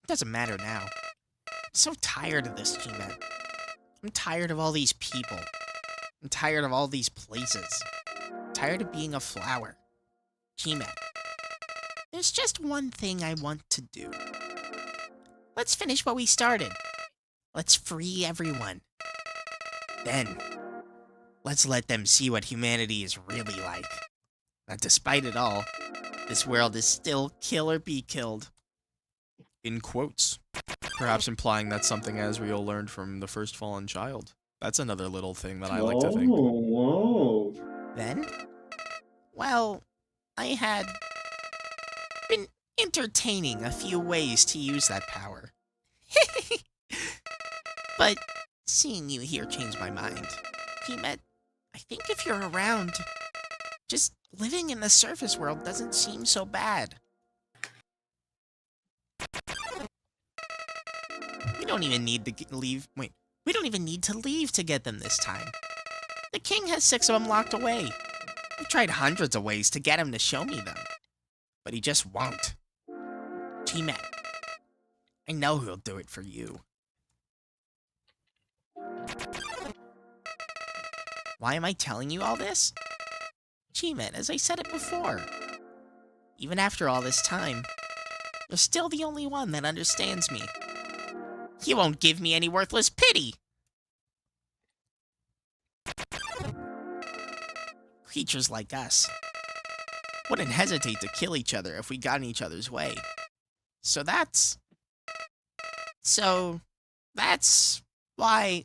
Doesn't matter now. I'm so tired of this, G-Met. I'm tired of all these people. I'm tired of all these places. I'm tired of being a flower. G-Met, there's just one thing I want to do. Let's finish what we started. Let's free everyone. Then, let's let them see what humanity is really like. That despite it all, this world is still kill or be killed. In quotes. Perhaps implying that's something Asriel learned from the first fallen child. That's another little thing that I like to think. Whoa. Then? Well, I had been entertaining a few ways to use that power. But seeing you here changed my mind. G-Met, I think if you're around, just living in the surface world doesn't seem so bad. We don't even need to leave. Wait, we don't even need to leave to get them this time. The king has 6 of them locked away. I've tried hundreds of ways to get him to show me them, but he just won't. G-Met, I know he'll do it for you. Why am I telling you all this? G-Met, as I said it before. Even after all this time, You're still the only one that understands me. You won't give me any worthless pity. Creatures like us wouldn't hesitate to kill each other if we got in each other's way. So that's why...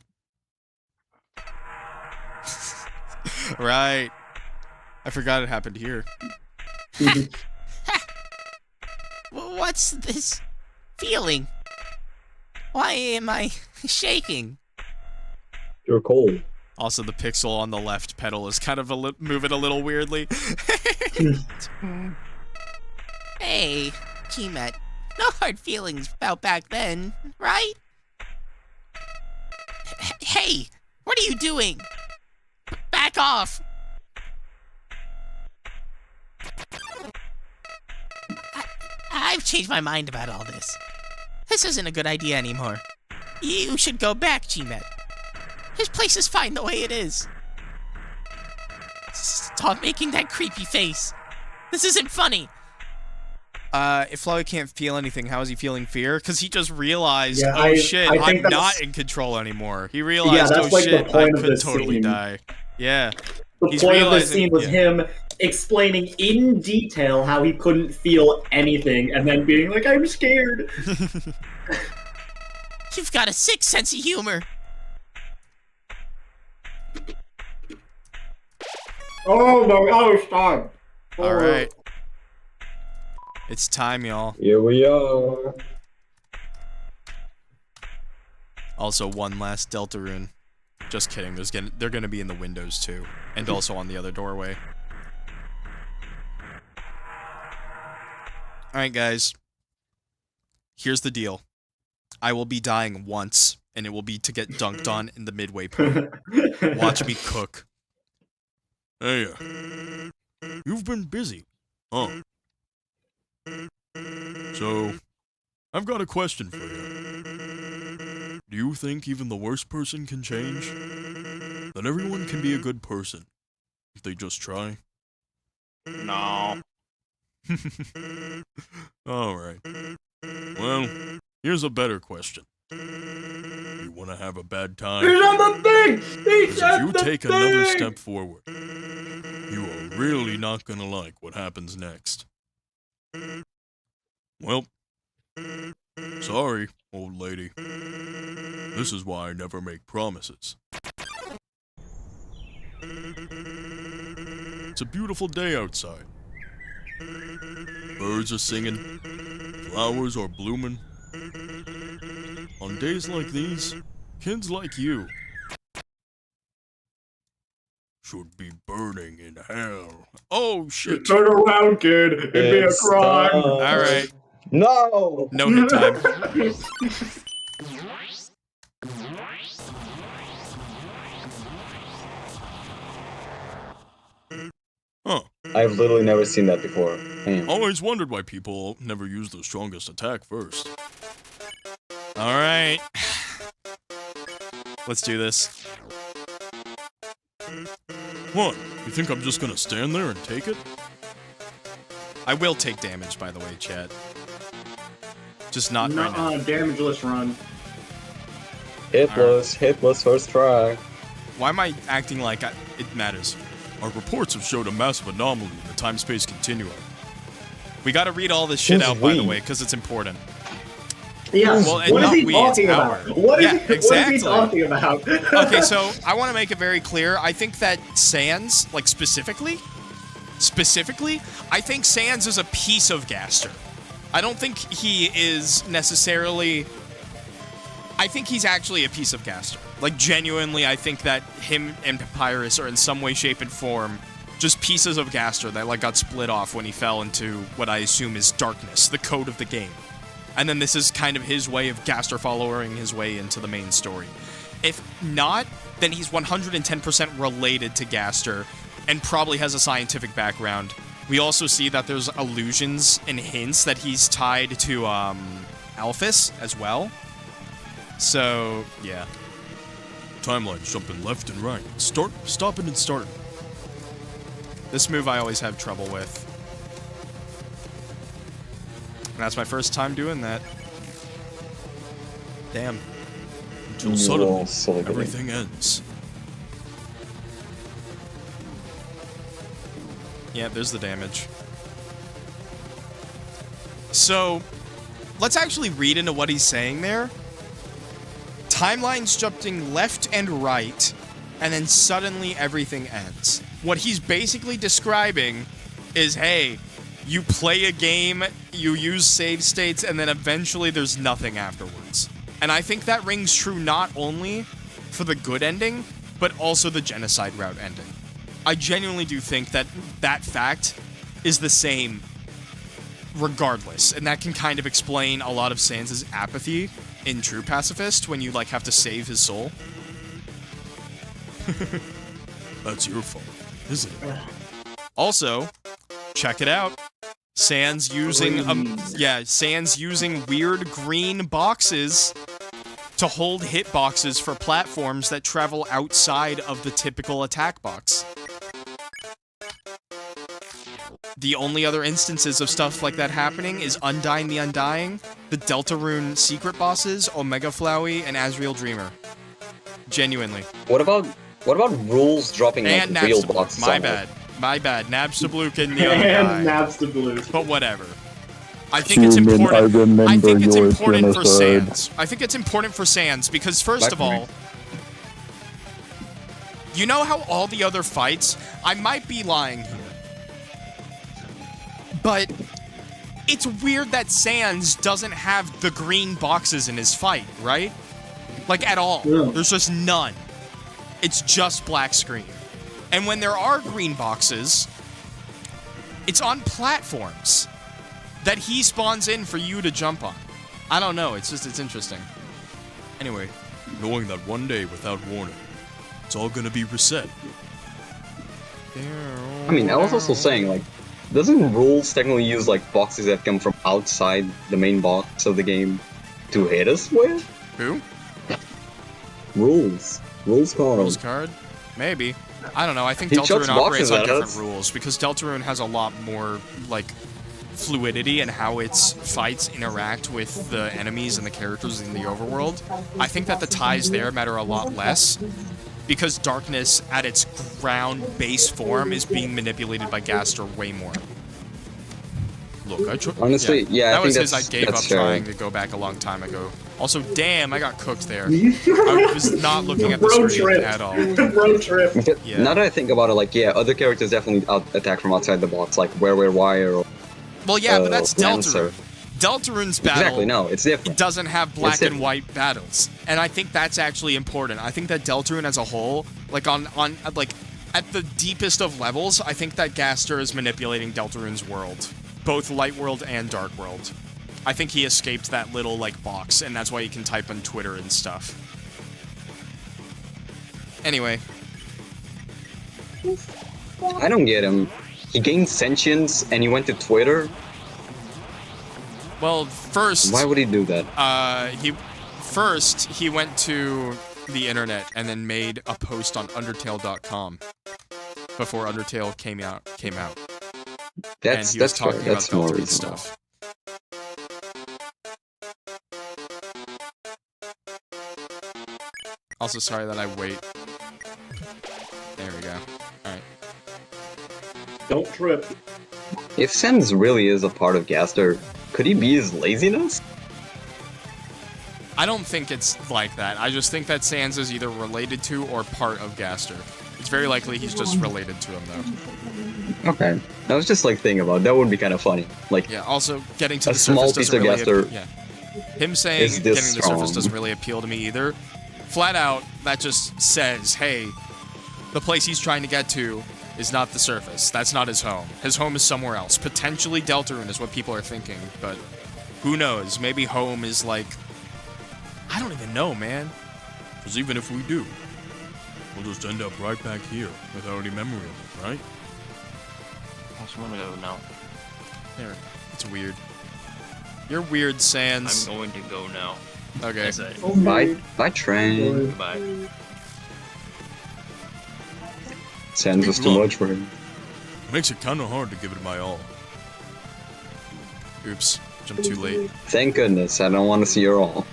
Right. I forgot it happened here. What's this feeling? Why am I shaking? You're cold. Also, the pixel on the left pedal is kind of moving a little weirdly. Hey, G-Met, no hard feelings about back then, right? Hey, what are you doing? Back off! I've changed my mind about all this. This isn't a good idea anymore. You should go back, G-Met. This place is fine the way it is. Stop making that creepy face. This isn't funny. If Flowey can't feel anything, how is he feeling fear? Because he just realized, Yeah, oh shit, I think I'm that's- not in control anymore. He realized, that's oh like the shit, I point of could this totally scene. die. Yeah. The He's point of this realizing- scene was yeah. him explaining in detail how he couldn't feel anything and then being like, I'm scared. You've got a sick sense of humor. Oh no, oh stop. All right. It's time, y'all. Here we are. Also, one last Deltarune. Just kidding. They're gonna be in the windows too, and also on the other doorway. All right, guys. Here's the deal. I will be dying once, and it will be to get dunked on in the midway point. Watch me cook. Hey, you've been busy, huh? So, I've got a question for you. Do you think even the worst person can change? That everyone can be a good person, if they just try? No. Alright. Well, here's a better question. You wanna have a bad time? He's on the thing! He's 'Cause on if you the take thing! another step forward, you are really not gonna like what happens next. Well, sorry, old lady. This is why I never make promises. It's a beautiful day outside. Birds are singing, flowers are blooming. On days like these, kids like you should be burning in hell. Oh shit! Turn around, kid. It'd be a It's crime. time. All right, No! no hit time. Huh. I've literally never seen that before. Damn. Always wondered why people never use the strongest attack first. All right, let's do this. What? You think I'm just gonna stand there and take it? I will take damage, by the way, chat. Just not right now. Damageless run. Hitless first try. Why am I acting like it matters? Our reports have showed a massive anomaly in the time-space continuum. We gotta read all this shit Who's out, by the we? way, because it's important. Yes. Well, and What is not he we, it's talking our. about? What is Yeah, he, what is exactly. he talking about? Okay, so I want to make it very clear. I think that Sans, like specifically, I think Sans is a piece of Gaster. I don't think he is necessarily... I think he's actually a piece of Gaster. Like, genuinely, I think that him and Papyrus are in some way, shape, and form just pieces of Gaster that, like, got split off when he fell into what I assume is darkness, the code of the game. And then this is kind of his way of Gaster following his way into the main story. If not, then he's 110% related to Gaster and probably has a scientific background. We also see that there's allusions and hints that he's tied to Alphys as well. So, yeah. Timeline's jumping left and right. Stopping and starting. This move I always have trouble with. that's my first time doing that. Damn. Until Well, suddenly, everything ends. Yeah, there's the damage. So, let's actually read into what he's saying there. Timelines jumping left and right, and then suddenly everything ends. What he's basically describing is, hey, you play a game, you use save states, and then eventually there's nothing afterwards. And I think that rings true not only for the good ending, but also the Genocide route ending. I genuinely do think that that fact is the same regardless, and that can kind of explain a lot of Sans' apathy in True Pacifist when you, like, have to save his soul. That's your fault, isn't it? Also, check it out. Sans using Sans using weird green boxes to hold hitboxes for platforms that travel outside of the typical attack box. The only other instances of stuff like that happening is Undying the Undying, the Deltarune secret bosses, Omega Flowey, and Azrael Dreamer. Genuinely. What about rules dropping And like real Nabstablook. boxes? My bad. Nabstablook and the other guy. And Nabstablook. But whatever. I think it's important. I think it's important for Sans. I think it's important for Sans because first of all, you know how all the other fights, I might be lying here, but it's weird that Sans doesn't have the green boxes in his fight, right? Like, at all. Yeah. There's just none. It's just black screen. And when there are green boxes, it's on platforms that he spawns in for you to jump on. I don't know, it's interesting. Anyway, knowing that one day without warning, it's all gonna be reset. I mean, I was also saying, like, doesn't rules technically use, like, boxes that come from outside the main box of the game to hit us with? Who? Rules. Rules card. Rules card? Maybe. I don't know, I think He Deltarune chucks operates boxes on at different us. rules, because Deltarune has a lot more, like, fluidity and how its fights interact with the enemies and the characters in the overworld. I think that the ties there matter a lot less, because Darkness, at its ground base form, is being manipulated by Gaster way more. Look, Honestly, yeah, that I was think his. I that's- gave up that's fair. trying to go back a long time ago. Also, damn, I got cooked there. I was not looking at the Road screen trip. at all. Road trip. Yeah. Now that I think about it, like, yeah, other characters definitely attack from outside the box, like Wire or Well, yeah, but that's Lancer. Deltarune. Deltarune's battle. Exactly, no, it's It different. doesn't have black and different. white battles, and I think that's actually important. I think that Deltarune as a whole, like like at the deepest of levels, I think that Gaster is manipulating Deltarune's world, both light world and dark world. I think he escaped that little like box, and that's why he can type on Twitter and stuff. Anyway, I don't get him. He gained sentience and he went to Twitter. well, first, Why would he do that? he went to the internet and then made a post on Undertale.com before Undertale came out. And That's he was that's fair. talking That's about more Deltarune reasonable. stuff. Also, sorry that I wait. There we go. Alright. Don't trip. If Sans really is a part of Gaster, could he be his laziness? I don't think it's like that. I just think that Sans is either related to or part of Gaster. It's very likely he's just related to him, though. Okay. I was just like thinking about that would be kind of funny. Like, Yeah, also, getting to A the small surface piece doesn't of really... Gaster yeah. Him saying is getting this to the surface strong. doesn't really appeal to me either. Flat out, that just says, hey, the place he's trying to get to is not the surface. That's not his home. His home is somewhere else. Potentially Deltarune is what people are thinking, but who knows? Maybe home is like... I don't even know, man. Because even if we do, we'll just end up right back here without any memory of it, right? I just want to go now. There. It's weird. You're weird, Sans. I'm going to go now. Okay. That's it. by train. Goodbye. Sans was too much for him. Makes it kind of hard to give it my all. Oops. watch them too late. Thank goodness, I don't want to see her all.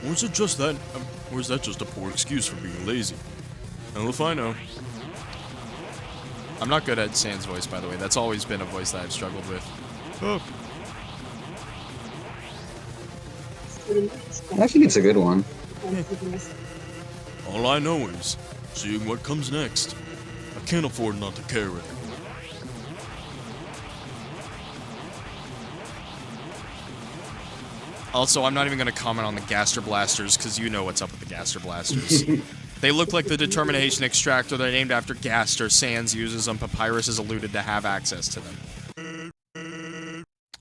Or is it just that? Or is that just a poor excuse for being lazy? Hell if I know. I'm not good at Sans voice, by the way. That's always been a voice that I've struggled with. Oh. I think it's a good one. All I know is seeing what comes next. I can't afford not to care it. Also, I'm not even going to comment on the Gaster Blasters, because you know what's up with the Gaster Blasters. They look like the Determination Extractor. They're named after Gaster. Sans uses them. Papyrus is alluded to have access to them.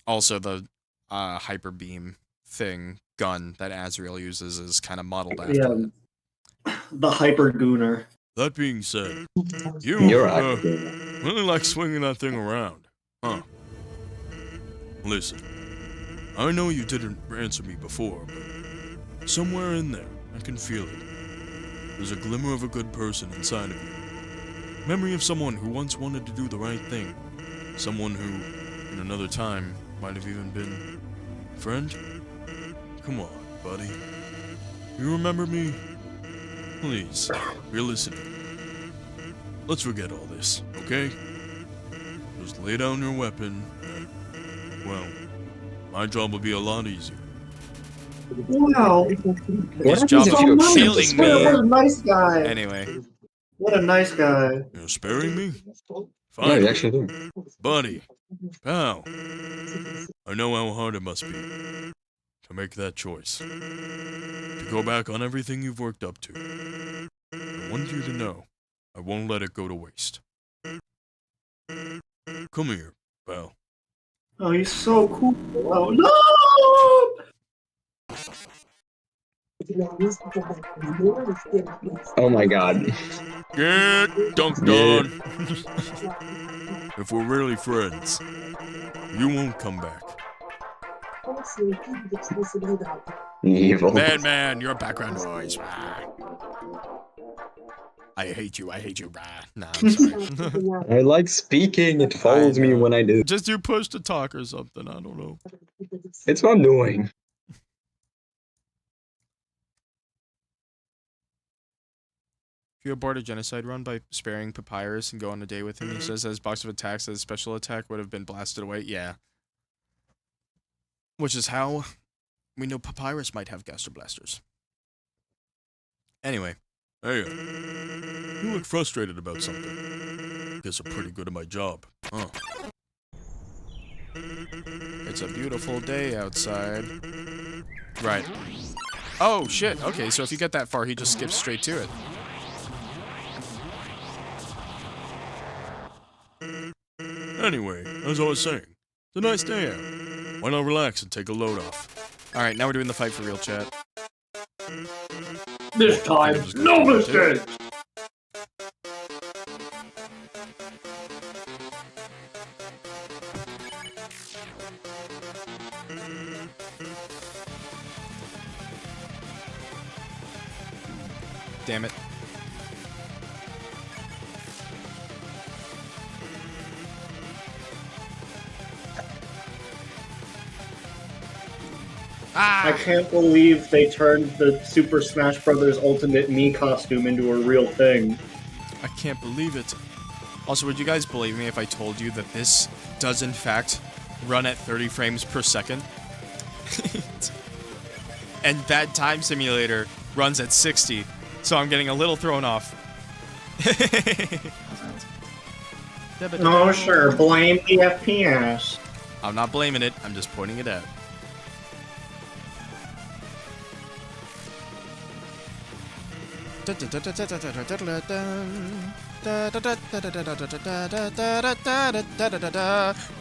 Also, the Hyper Beam thing, gun, that Azrael uses is kind of modeled after that. The Hyper Gooner. That being said, you really like swinging that thing around, huh? Listen, I know you didn't answer me before, but somewhere in there, I can feel it. There's a glimmer of a good person inside of you. Memory of someone who once wanted to do the right thing. Someone who, in another time, might have even been a friend? Come on, buddy. You remember me? Please, you're listening. Let's forget all this, okay? Just lay down your weapon, and, well, my job will be a lot easier. Wow. His job is killing me. What a nice guy. Anyway. What a nice guy. You're sparing me? Yeah, you actually do. Buddy, pal, I know how hard it must be to make that choice. To go back on everything you've worked up to. I want you to know, I won't let it go to waste. Come here, pal. Oh, he's so cool. Oh, no! Oh my god. Get dunked on. If we're really friends, you won't come back. Evil. Man, you're background noise. I hate you, Nah, I'm sorry. I like speaking, it follows me when I do. Just do push to talk or something, I don't know. It's what I'm doing. If you abort a genocide run by sparing Papyrus and go on a day with him, he says that his box of attacks as a special attack would have been blasted away. Yeah. Which is how we know Papyrus might have Gaster Blasters. Anyway. Hey, you look frustrated about something. Guess I'm pretty good at my job, huh? It's a beautiful day outside. Right. Oh, shit. Okay, so if you get that far, he just skips straight to it. Anyway, as I was saying, it's a nice day out. Why not relax and take a load off? Alright, now we're doing the fight for real, chat. This time, no mistakes! Damn it. I can't believe they turned the Super Smash Bros. Ultimate Me costume into a real thing. I can't believe it. Also, would you guys believe me if I told you that this does in fact run at 30 frames per second? And that time simulator runs at 60, so I'm getting a little thrown off. Oh sure, blame the FPS. I'm not blaming it, I'm just pointing it out.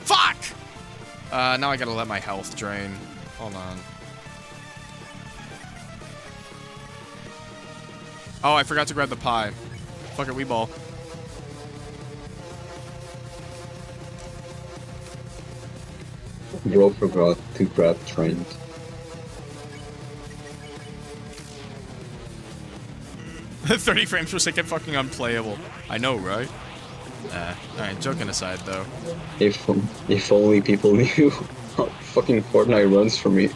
Fuck! Now I gotta let my health drain. Hold on. Oh, I forgot to grab the pie. Fuck it, we ball. Bro forgot to grab Trent. The 30 frames per second fucking unplayable. I know, right? Alright, joking aside, though. If only people knew how fucking Fortnite runs for me.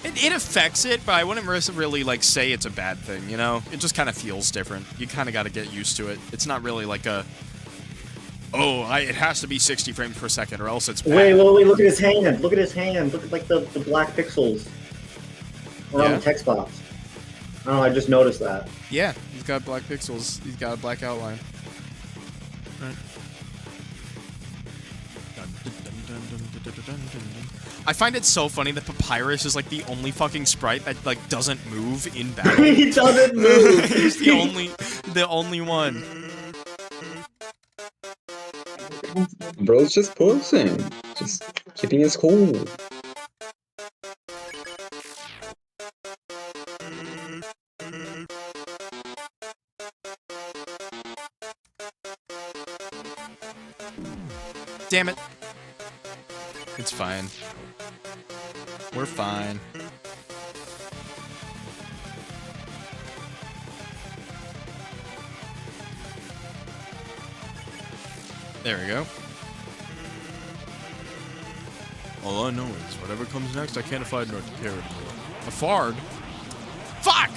It affects it, but I wouldn't really, like, say it's a bad thing, you know? It just kind of feels different. You kind of got to get used to it. It's not really like a... Oh, it has to be 60 frames per second or else it's bad. Wait, look at his hand. Look at his hand. Look at, like, the black pixels around the text box. I don't know, I just noticed that. Yeah, he's got black pixels. He's got a black outline. Right. I find it so funny that Papyrus is like the only fucking sprite that like doesn't move in battle. He doesn't move. He's the only one. Bro's just posing. Just keeping his cool. Damn it. It's fine. We're fine. There we go. All I know is whatever comes next, I can't afford nor to care anymore. Afford? Fuck!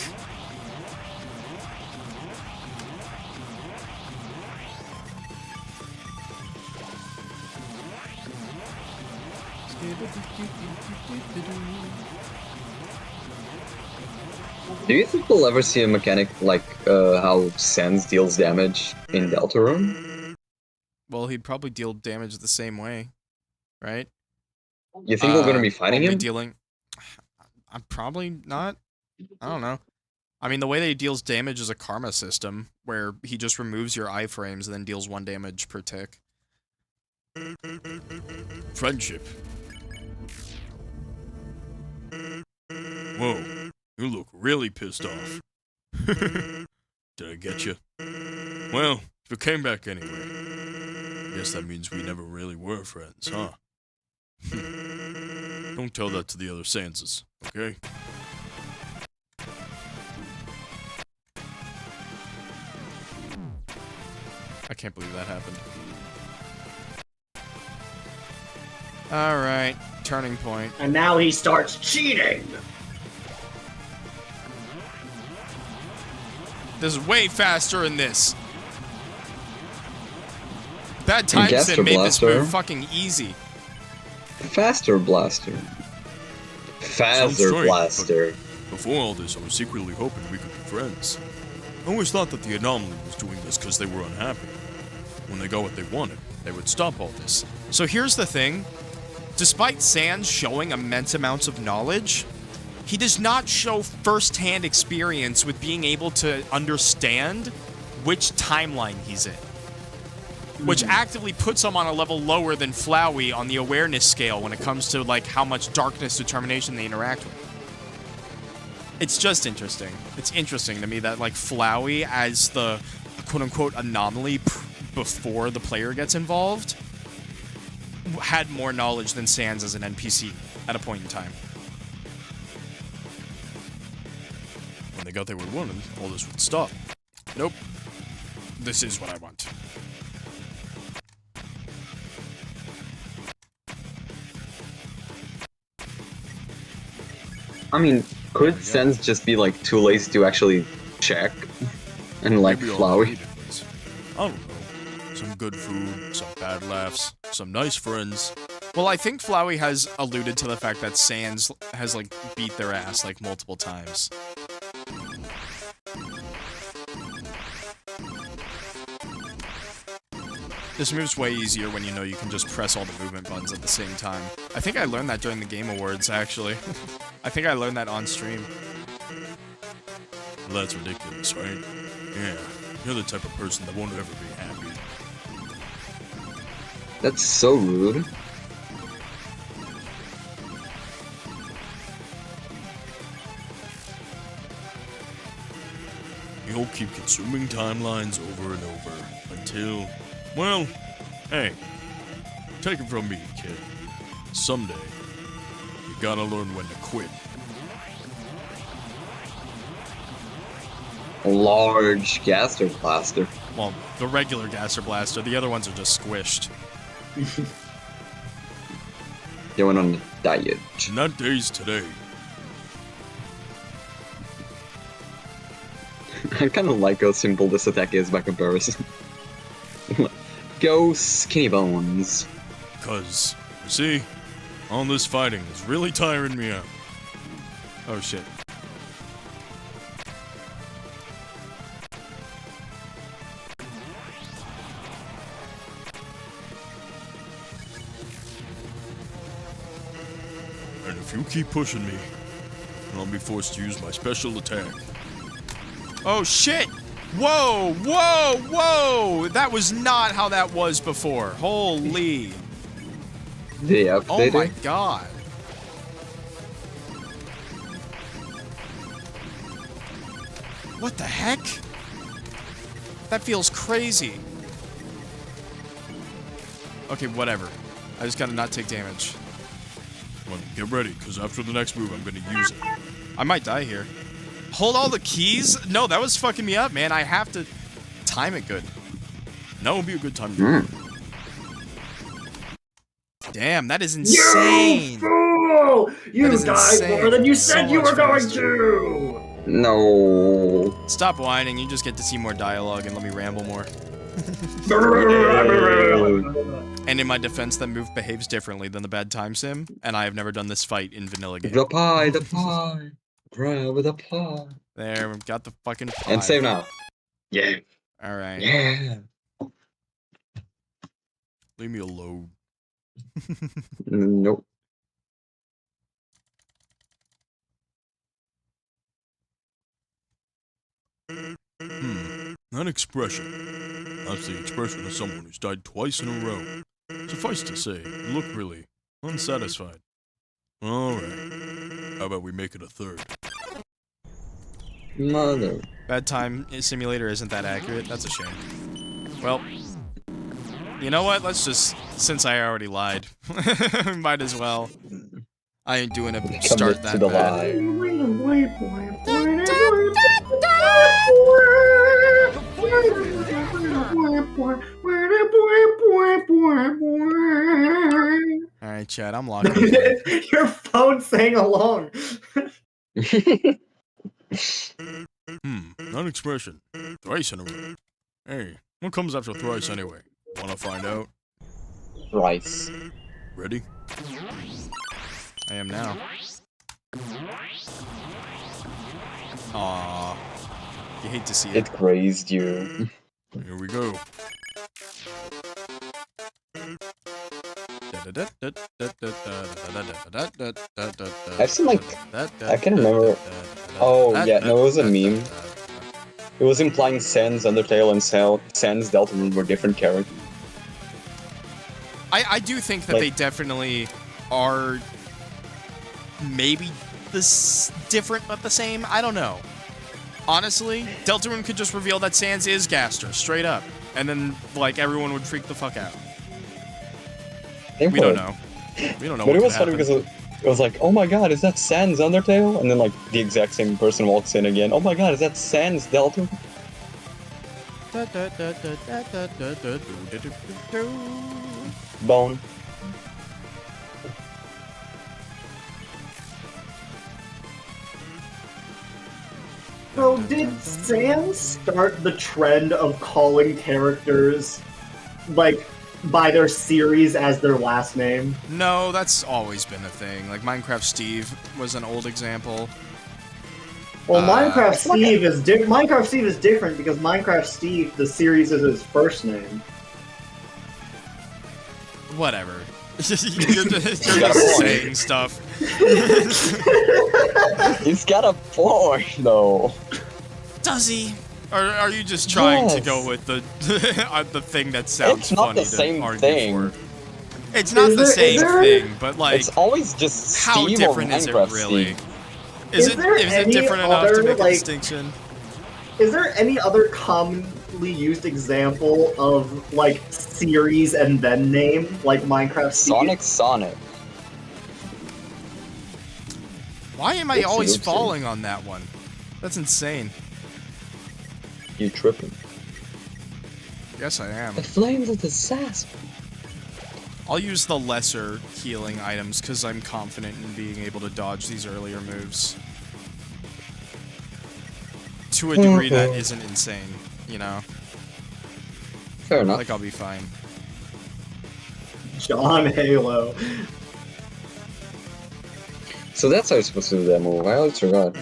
Do you think we'll ever see a mechanic like how Sans deals damage in Deltarune? Well, he'd probably deal damage the same way, right? You think we're gonna be fighting only him? Dealing... I'm probably not. I don't know. I mean, the way that he deals damage is a karma system, where he just removes your iframes and then deals 1 damage per tick. Friendship. Whoa, you look really pissed off. Did I get you? Well, if you came back anyway, guess that means we never really were friends, huh? Don't tell that to the other Sanses, okay? I can't believe that happened. Alright, turning point. And now he starts cheating! This is way faster in this. Bad And times that made this Blaster. move fucking easy. Faster Blaster. Sounds Faster strange, Blaster. Before all this, I was secretly hoping we could be friends. I always thought that the Anomaly was doing this because they were unhappy. When they got what they wanted, they would stop all this. So here's the thing. Despite Sans showing immense amounts of knowledge, he does not show first-hand experience with being able to understand which timeline he's in. Which actively puts him on a level lower than Flowey on the awareness scale when it comes to, like, how much darkness determination they interact with. It's just interesting. It's interesting to me that, like, Flowey as the quote-unquote anomaly before the player gets involved had more knowledge than Sans as an NPC at a point in time. When they got what they wanted, all this would stop. Nope. This is what I want. I mean, could Sans just be like too lazy to actually check? And like Maybe all I Flowey? needed was, I don't know, some good food, some bad laughs, some nice friends. Well, I think Flowey has alluded to the fact that Sans has, like, beat their ass, like, multiple times. This move's way easier when you know you can just press all the movement buttons at the same time. I think I learned that during the Game Awards, actually. I think I learned that on stream. Well, that's ridiculous, right? Yeah, you're the type of person that won't ever be happy. That's so rude. You'll keep consuming timelines over and over until, well, hey, take it from me, kid. Someday, you gotta learn when to quit. large Gaster Blaster. Well, the regular Gaster Blaster. The other ones are just squished. They went on a diet. Not days today. I kind of like how simple this attack is by comparison. Go skinny bones. Cause, you see, all this fighting is really tiring me out. Oh shit. And if you keep pushing me, then I'll be forced to use my special attack. Oh shit! Whoa! Whoa! Whoa! That was not how that was before. Holy! Did they Oh update my it? god! What the heck? That feels crazy. Okay, whatever. I just gotta not take damage. Well, get ready, because after the next move, I'm gonna use it. I might die here. Hold all the keys? No, that was fucking me up, man. I have to time it good. Now would be a good time to Damn, that is insane. You fool! You That is died insane. more than you So said you much were going faster. to! No. Stop whining. You just get to see more dialogue and let me ramble more. And in my defense, that move behaves differently than the bad time sim, and I have never done this fight in vanilla game. The pie, the pie. Grab the pie. There, we've got the fucking pie. And save now. Yeah. Alright. Yeah. leave me alone. Nope. That expression. That's the expression of someone who's died twice in a row. Suffice to say, you look really unsatisfied. Alright. How about we make it a third? Mother. Bad time simulator isn't that accurate. That's a shame. Well, you know what? Let's just, since I already lied, might as well. I ain't doing a start Commit that to the bad. lie. Alright, Chad, I'm locked in. Your phone sang along. That expression. Thrice in a row. Hey, what comes after thrice anyway? Wanna find out? Rice. Ready? I am now. Aww. You hate to see it. It grazed you. Here we go. I've seen like, I can't remember. Oh yeah, no, it was a meme. It was implying Sans, Undertale, and Sans Deltarune were different characters. I do think that Like- they definitely are maybe this different but the same. I don't know. Honestly, Deltarune could just reveal that Sans is Gaster, straight up. And then, like, everyone would freak the fuck out. They We don't would. know. We don't know But what it could was funny happen. because it was like, oh my god, is that Sans Undertale? And then like the exact same person walks in again. Oh my god, is that Sans Deltarune? Bone. So did Sans start the trend of calling characters, like, by their series as their last name? No, that's always been a thing. Like, Minecraft Steve was an old example. Well, Minecraft it's like Steve is Minecraft Steve is different because Minecraft Steve, the series, is his first name. Whatever. you're just saying stuff. He's got a point though. Does he? Or are you just trying to Yes. go with the the thing that sounds It's not funny the same to argue thing. for? It's not Is the there- same is there- thing, but like, It's always just Steve how or different is it Minecraft really? Steve. Is Is there it any different enough to other, make a like- distinction? Is there any other commonly used example of, like, series and then name, like Minecraft Steve? Sonic. Why am I Oopsie always doopsie. falling on that one? That's insane. You tripping. Yes, I am. The flames of disaster. I'll use the lesser healing items because I'm confident in being able to dodge these earlier moves. To a degree that isn't insane, you know? Fair enough. Like, I'll be fine. John Halo. So that's how you're supposed to do that move. I always forgot.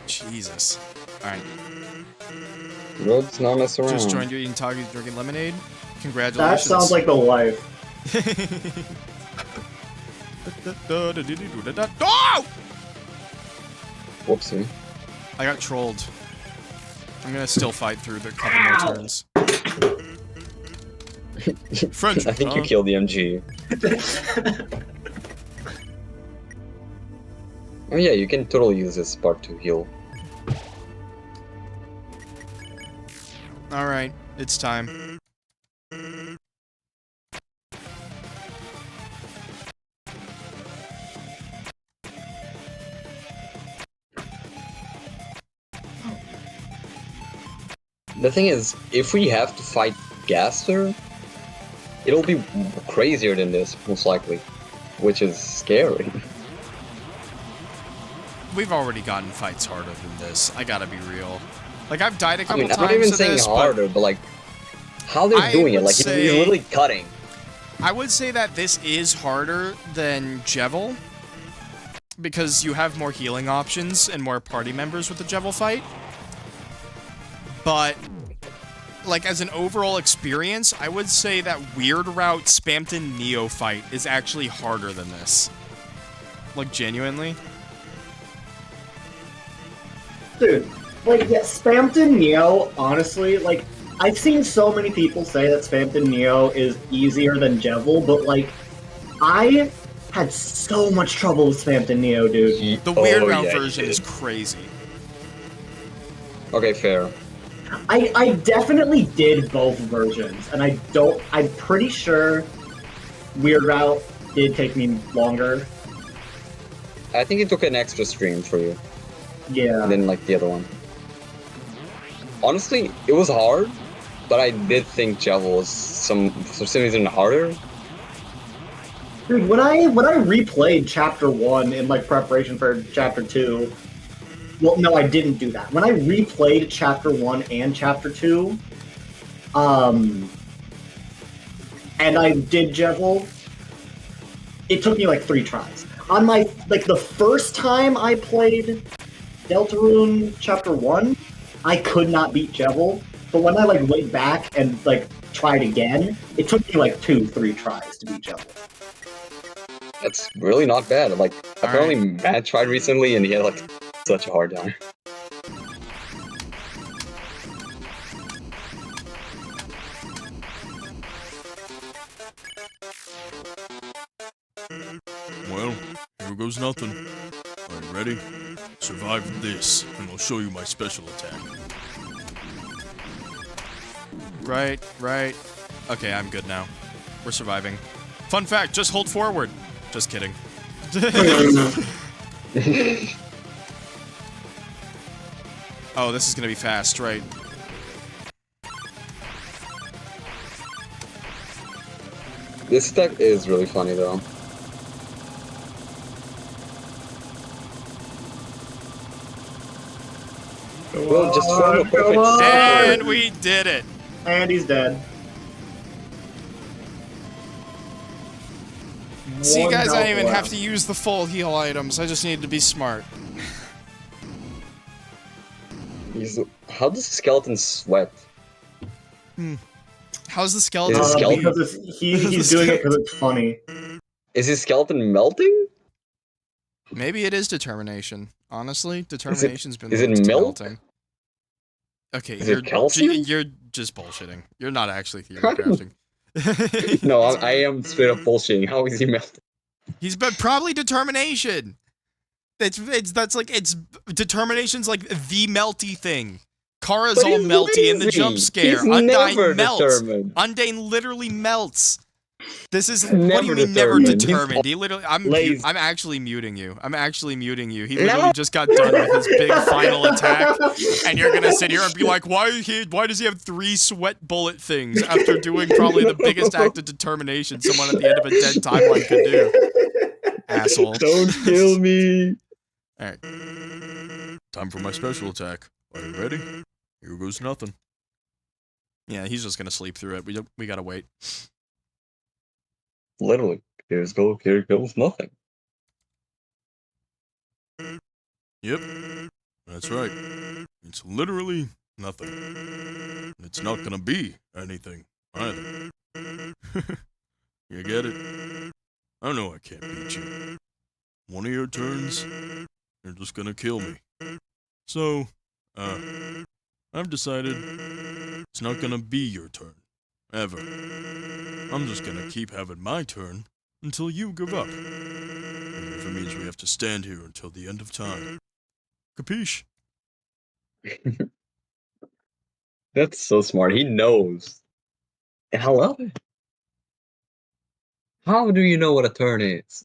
Jesus. Alright. Road's not mess around. Just joined you eating Toggy drinking lemonade. That Congratulations. sounds like the life. Oh! Whoopsie. I got trolled. I'm gonna still fight through the couple more turns. French, I think you killed the MG. Oh yeah, you can totally use this part to heal. Alright, it's time. The thing is, if we have to fight Gaster, it'll be crazier than this, most likely. Which is scary. We've already gotten fights harder than this. I gotta be real. Like, I've died a couple times. I'm not even to saying this, harder, but like, how they're doing it. Like, he's literally cutting. I would say that this is harder than Jevil, because you have more healing options and more party members with the Jevil fight. But, like, as an overall experience, I would say that Weird Route Spamton Neo fight is actually harder than this. Like, genuinely. Dude, like, yeah, Spamton Neo, honestly, like, I've seen so many people say that Spamton Neo is easier than Jevil, but, like, I had so much trouble with Spamton Neo, dude. The Weird Route version is crazy. Okay, fair. I definitely did both versions, and I'm pretty sure Weird Route did take me longer. I think it took an extra stream for you. Yeah. Than like the other one. Honestly, it was hard, but I did think Jevil was for some reason harder. Dude, when I replayed Chapter 1 in, like, preparation for Chapter 2... Well, no, I didn't do that. When I replayed Chapter 1 and Chapter 2, and I did Jevil, it took me, like, 3 tries. On my, like, the first time I played Deltarune Chapter 1, I could not beat Jevil, but when I, like, went back and, like, tried again, it took me, like, 2-3 tries to beat Jevil. That's really not bad. Like, apparently Matt tried recently and he had, like, such a hard time. Well, here goes nothing. Are you ready? Survive this, and I'll show you my special attack. Right. Okay, I'm good now. We're surviving. Fun fact, just hold forward. Just kidding. Oh, this is gonna be fast, right? This deck is really funny though. Well, just form a perfect And we did it! And he's dead. See, One guys, I health didn't even left. have to use the full heal items. I just needed to be smart. How does the skeleton sweat? How's the skeleton? Is it skeleton? Because he's doing it because it's funny. Is his skeleton melting? Maybe it is determination. Honestly, determination's been is it linked to milk? melting. Okay, Is it calcium? You're just bullshitting. You're not actually theory crafting. No, I am straight up bullshitting. How is he melting? He's probably determination. It's determination's like the melty thing. Kara's But all he's melty in the lazy. jump scare. He's never Undyne melts. determined. Undyne literally melts. This is Never what do you mean never determined. He's determined? He literally lazy. I'm actually muting you. I'm actually muting you. He literally just got done with his big final attack, and you're gonna sit here and be like, why does he have 3 sweat bullet things after doing probably the biggest act of determination someone at the end of a dead timeline could do? Asshole. Don't kill me. Alright. Time for my special attack. Are you ready? Here goes nothing. Yeah, he's just gonna sleep through it. We gotta wait. Literally, here goes nothing. Yep, that's right. It's literally nothing. It's not gonna be anything either. You get it? I know I can't beat you. One of your turns, you're just gonna kill me. So, I've decided it's not gonna be your turn. Ever. I'm just gonna keep having my turn until you give up. Even if it means we have to stand here until the end of time. Capiche? That's so smart. He knows. Hello? How do you know what a turn is?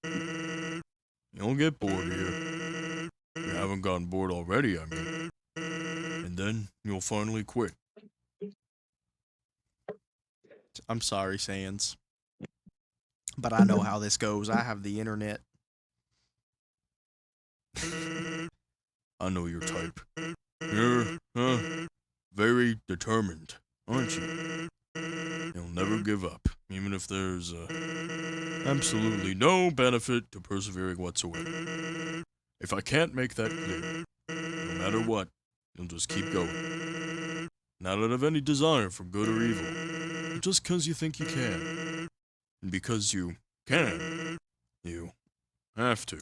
You'll get bored here. You haven't gotten bored already, I mean. And then you'll finally quit. I'm sorry, Sans. But I know how this goes. I have the internet. I know your type. You're, very determined, aren't you? You'll never give up, even if there's, absolutely no benefit to persevering whatsoever. If I can't make that clear, no matter what, you'll just keep going. Not out of any desire for good or evil, but just 'cause you think you can. And because you can, you have to.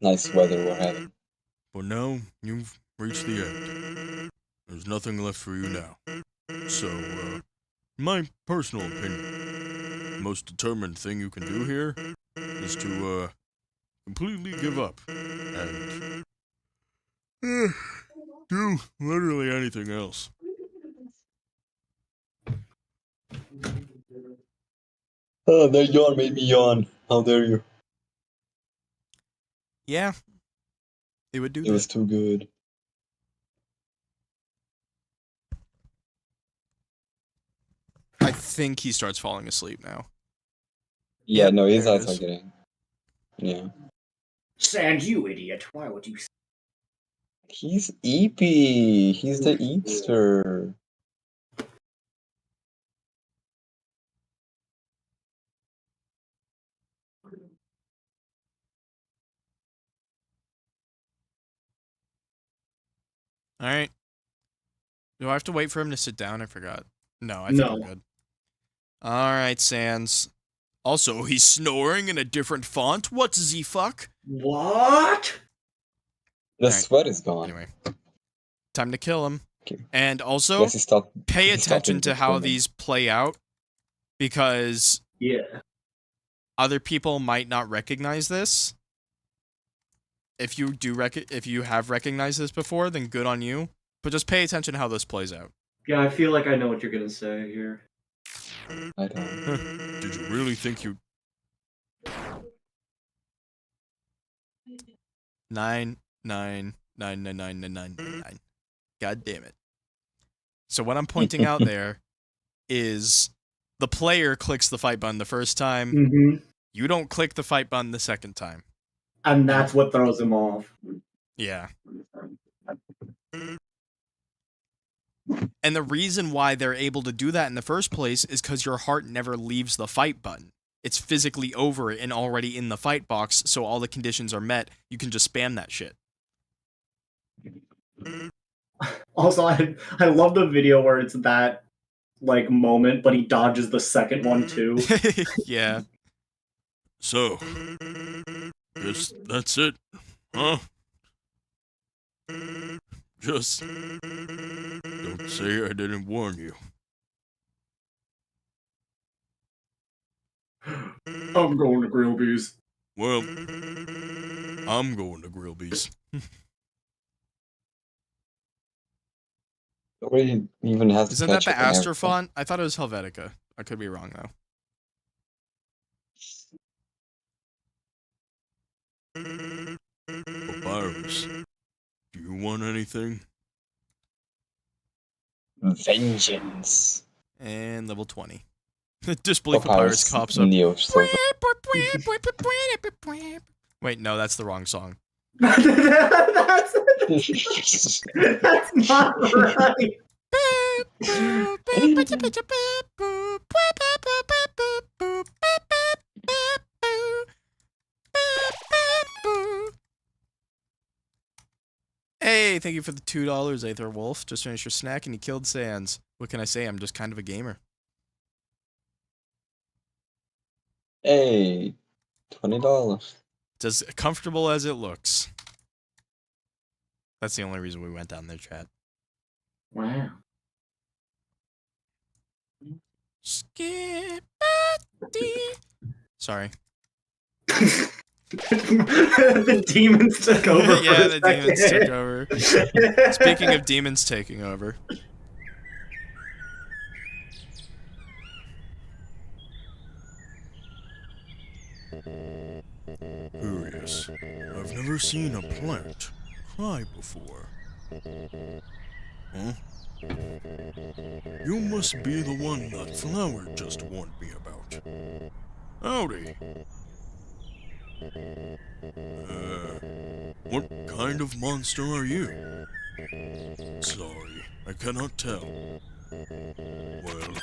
Nice weather we're having. But now, you've reached the end. There's nothing left for you now. So, in my personal opinion, the most determined thing you can do here is to, completely give up. And do literally anything else. Oh, that yawn made me yawn. How dare you? Yeah. It would do It was too good. I think he starts falling asleep now. Yeah, Yep, no, his there it eyes are is. getting. Yeah. Sand, you idiot. Why would you? He's Eepy. He's the Eepster. Alright. Do I have to wait for him to sit down? I forgot. No, I think I'm good. Alright, Sans. Also, he's snoring in a different font. What does he fuck? What? The Alright. sweat is gone. Anyway. Time to kill him. Okay. And also, Yes, he stopped. pay he stopped attention being to how determined. these play out. Because Yeah. other people might not recognize this. If you do if you have recognized this before, then good on you. But just pay attention to how this plays out. Yeah, I feel like I know what you're gonna say here. I don't. Did you really think you... 9, 9, 9, 9, 9, 9, 9, 9. God damn it. So what I'm pointing out there is the player clicks the fight button the first time. Mm-hmm. You don't click the fight button the second time. And that's what throws him off. Yeah. And the reason why they're able to do that in the first place is because your heart never leaves the fight button. It's physically over and already in the fight box, so all the conditions are met. You can just spam that shit. Also, I love the video where it's that like moment, but he dodges the second one too. Yeah. So, guess that's it, huh? Just don't say I didn't warn you. I'm going to Grillby's. Well, I'm going to Grillby's. Nobody even has Isn't that the ketchup and Aster everything. font? I thought it was Helvetica. I could be wrong though. Papyrus, do you want anything? Vengeance. And level 20. Disbelief Papyrus cops up. Neo Silver. Wait, no, that's the wrong song. that's not right. Hey, thank you for the $2, Aether Wolf. Just finished your snack and you killed Sans. What can I say? I'm just kind of a gamer. Hey, $20. It's as comfortable as it looks. That's the only reason we went down there, chat. Wow. Skip. Sorry. The demons took over. Yeah, the demons took over. Speaking of demons taking over. Curious. I've never seen a plant cry before. Huh? You must be the one that flower just warned me about. Howdy. What kind of monster are you? Sorry, I cannot tell. Well,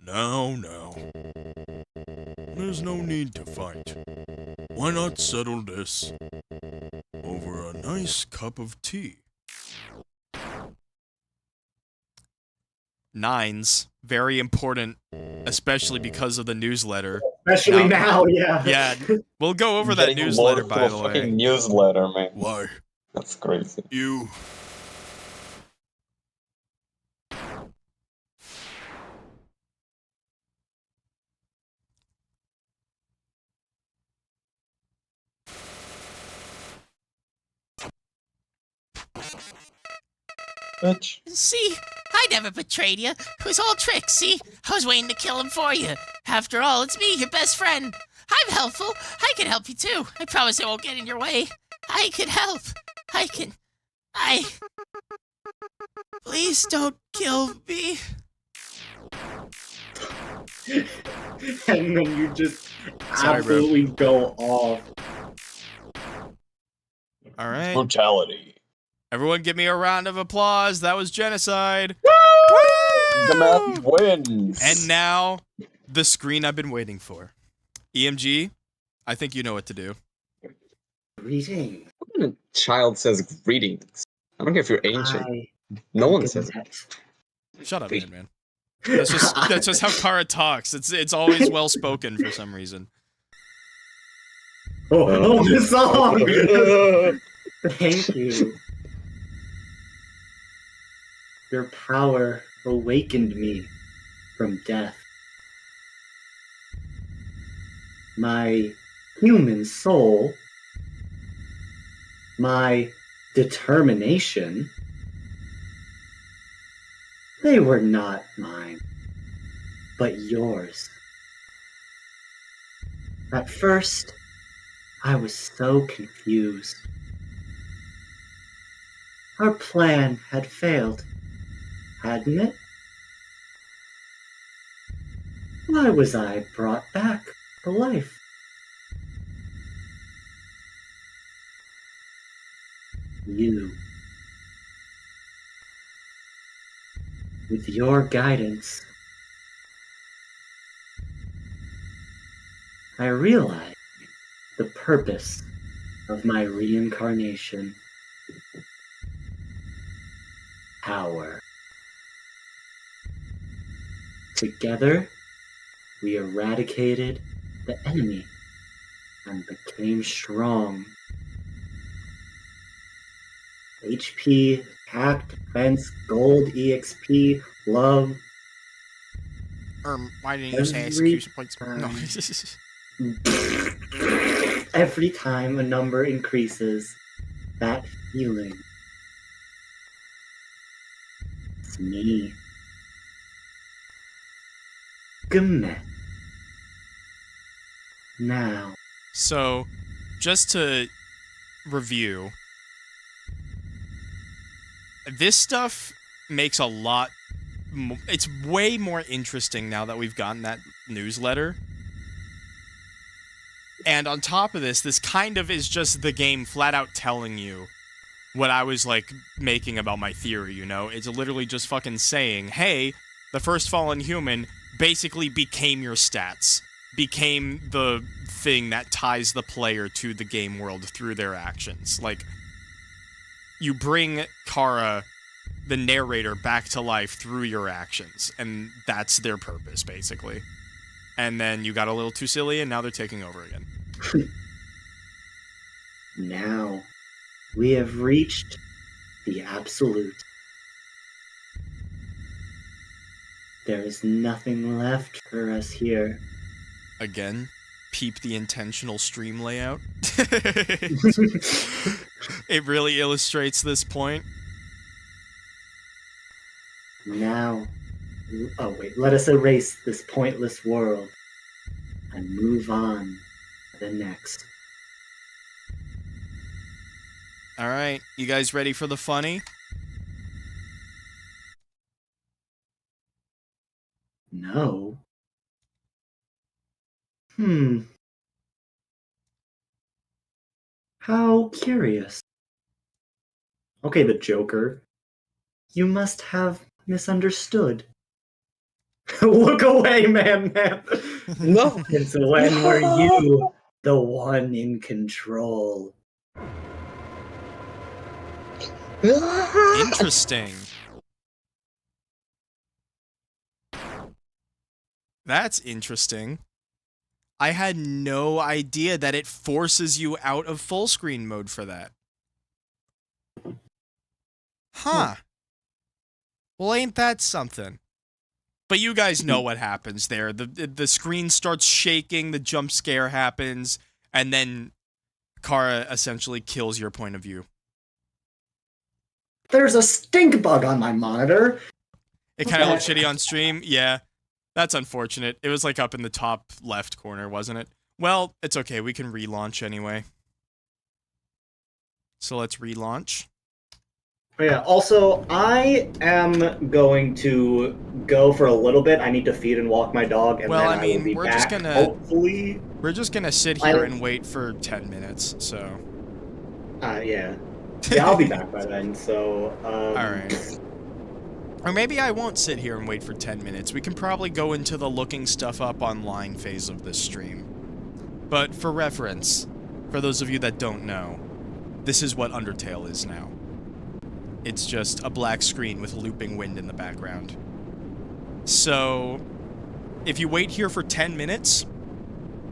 now. There's no need to fight. Why not settle this over a nice cup of tea? 9s. Very important, especially because of the newsletter. Especially now, yeah. Yeah, we'll go over that Getting newsletter, more by for the a fucking way. newsletter, man. Why, That's crazy. you... Bitch. See, I never betrayed you. It was all tricks, see? I was waiting to kill him for you. After all, it's me, your best friend. I'm helpful. I can help you too. I promise I won't get in your way. I can help. Please don't kill me. And then you just Sorry, bro. absolutely go off. Alright. Brutality. Everyone give me a round of applause. That was Genocide. The map wins. And now, the screen I've been waiting for. EMG, I think you know what to do. Greetings. When a child says greetings, I don't care if you're ancient. No one says it. Shut up, man. That's just how Kara talks. It's always well spoken for some reason. Oh, the song! Thank you. Your power awakened me from death. My human soul, my determination, they were not mine, but yours. At first, I was so confused. Our plan had failed, hadn't it? Why was I brought back to life? You. With your guidance, I realized the purpose of my reincarnation. Power. Together, we eradicated the enemy and became strong. HP, attack, defense, gold, EXP, love. Why didn't you say Every execution points? No. Every time a number increases, that feeling. It's me. Gmet. Now. So, just to review, this stuff makes a lot. It's way more interesting now that we've gotten that newsletter. And on top of this kind of is just the game flat out telling you what I was, like, making about my theory, you know? It's literally just fucking saying, hey, the first fallen human basically became your stats. Became the thing that ties the player to the game world through their actions. Like, you bring Kara, the narrator, back to life through your actions, and that's their purpose, basically. And then you got a little too silly, and now they're taking over again. Now, we have reached the absolute. There is nothing left for us here. Again, peep the intentional stream layout. It really illustrates this point. Now, oh wait, let us erase this pointless world and move on to the next. Alright, you guys ready for the funny? No. How curious. Okay, the Joker. You must have misunderstood. Look away, man. No. Since when were you the one in control? Interesting. That's interesting. I had no idea that it forces you out of full screen mode for that. Huh. Well, ain't that something? But you guys know what happens there. The screen starts shaking, the jump scare happens, and then Kara essentially kills your point of view. There's a stink bug on my monitor. It kind of looked shitty on stream. Yeah, that's unfortunate. It was like up in the top left corner, wasn't it? Well, it's okay. We can relaunch anyway. So let's relaunch. Yeah, also, I am going to go for a little bit. I need to feed and walk my dog, and Well, then I mean, I will be we're back, just gonna- hopefully. We're just gonna sit here and wait for 10 minutes, so... Yeah. Yeah, I'll be back by then, so, Alright. Or maybe I won't sit here and wait for 10 minutes. We can probably go into the looking stuff up online phase of this stream. But for reference, for those of you that don't know, this is what Undertale is now. It's just a black screen with looping wind in the background. So, if you wait here for 10 minutes,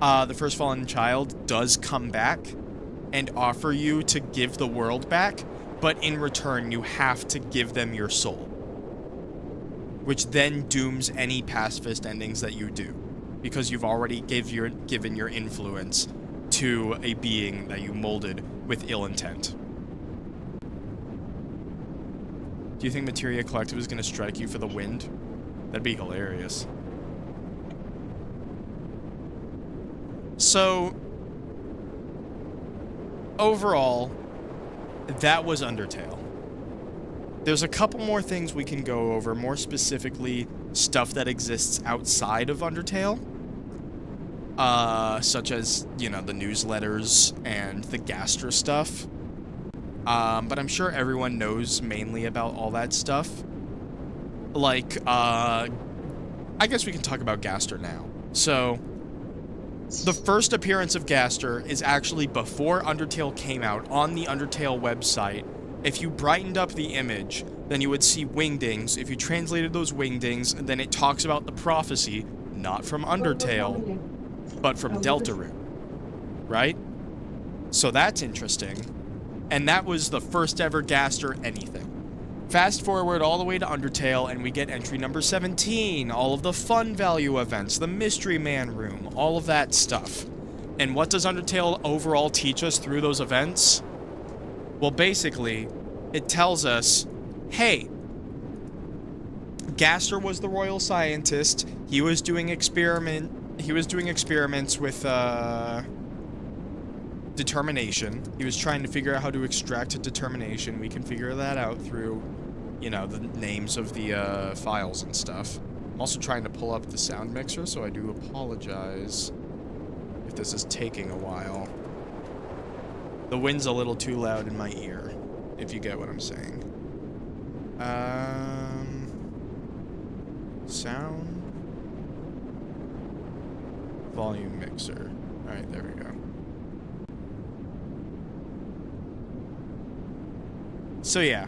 the first fallen child does come back and offer you to give the world back, but in return you have to give them your soul. Which then dooms any pacifist endings that you do, because you've already given your influence to a being that you molded with ill intent. Do you think Materia Collective is going to strike you for the wind? That'd be hilarious. So, overall, that was Undertale. There's a couple more things we can go over, more specifically, stuff that exists outside of Undertale. Such as, you know, the newsletters and the Gastra stuff. But I'm sure everyone knows mainly about all that stuff. Like, I guess we can talk about Gaster now. So, the first appearance of Gaster is actually before Undertale came out on the Undertale website. If you brightened up the image, then you would see wingdings. If you translated those wingdings, then it talks about the prophecy, not from Undertale, but from Deltarune. Right? So that's interesting. And that was the first ever Gaster anything. Fast forward all the way to Undertale, and we get entry number 17, all of the fun value events, the Mystery Man room, all of that stuff. And what does Undertale overall teach us through those events? Well, basically, it tells us, hey, Gaster was the royal scientist. He was doing experiments with determination. He was trying to figure out how to extract a determination. We can figure that out through, you know, the names of the files and stuff. I'm also trying to pull up the sound mixer, so I do apologize if this is taking a while. The wind's a little too loud in my ear, if you get what I'm saying. Sound. Volume mixer. Alright, there we go. So yeah.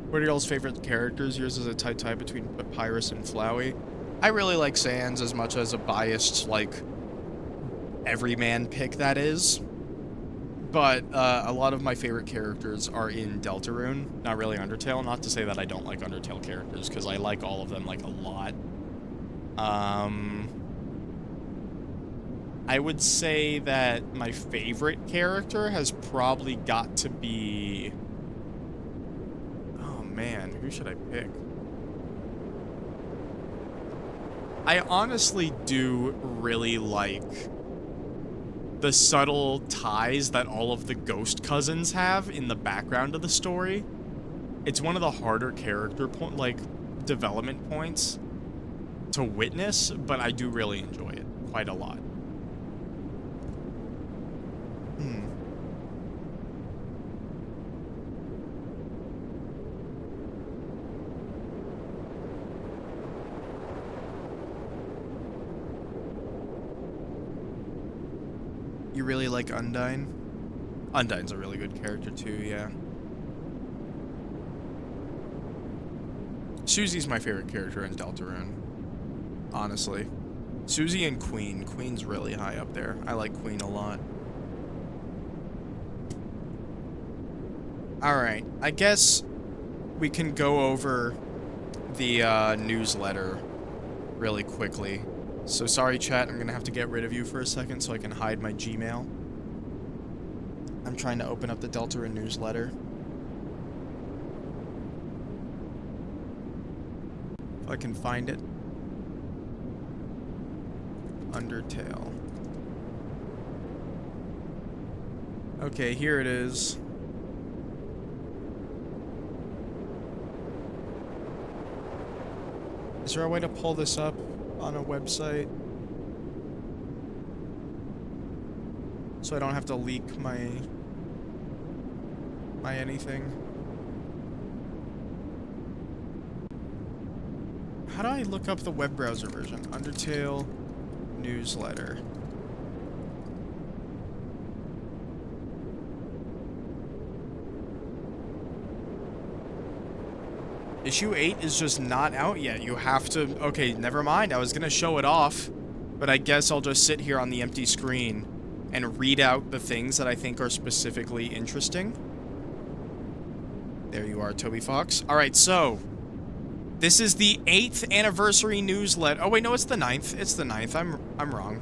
What are y'all's favorite characters? Yours is a tight tie between Papyrus and Flowey. I really like Sans as much as a biased, like, everyman pick that is. But a lot of my favorite characters are in Deltarune, not really Undertale. Not to say that I don't like Undertale characters, because I like all of them, like, a lot. I would say that my favorite character has probably got to be... Oh man, who should I pick? I honestly do really like the subtle ties that all of the ghost cousins have in the background of the story. It's one of the harder character development points to witness, but I do really enjoy it quite a lot. You really like Undyne? Undyne's a really good character too, yeah. Susie's my favorite character in Deltarune, honestly. Susie and Queen. Queen's really high up there. I like Queen a lot. Alright, I guess we can go over the newsletter really quickly. So sorry, chat, I'm gonna have to get rid of you for a second so I can hide my Gmail. I'm trying to open up the Deltarune newsletter. If I can find it. Undertale. Okay, here it is. Is there a way to pull this up on a website so I don't have to leak my anything? How do I look up the web browser version? Undertale newsletter. Issue 8 is just not out yet. You have to... Okay, never mind. I was gonna show it off, but I guess I'll just sit here on the empty screen and read out the things that I think are specifically interesting. There you are, Toby Fox. Alright, so... This is the 8th anniversary newsletter. Oh, wait, no, it's the 9th. It's the 9th. I'm wrong.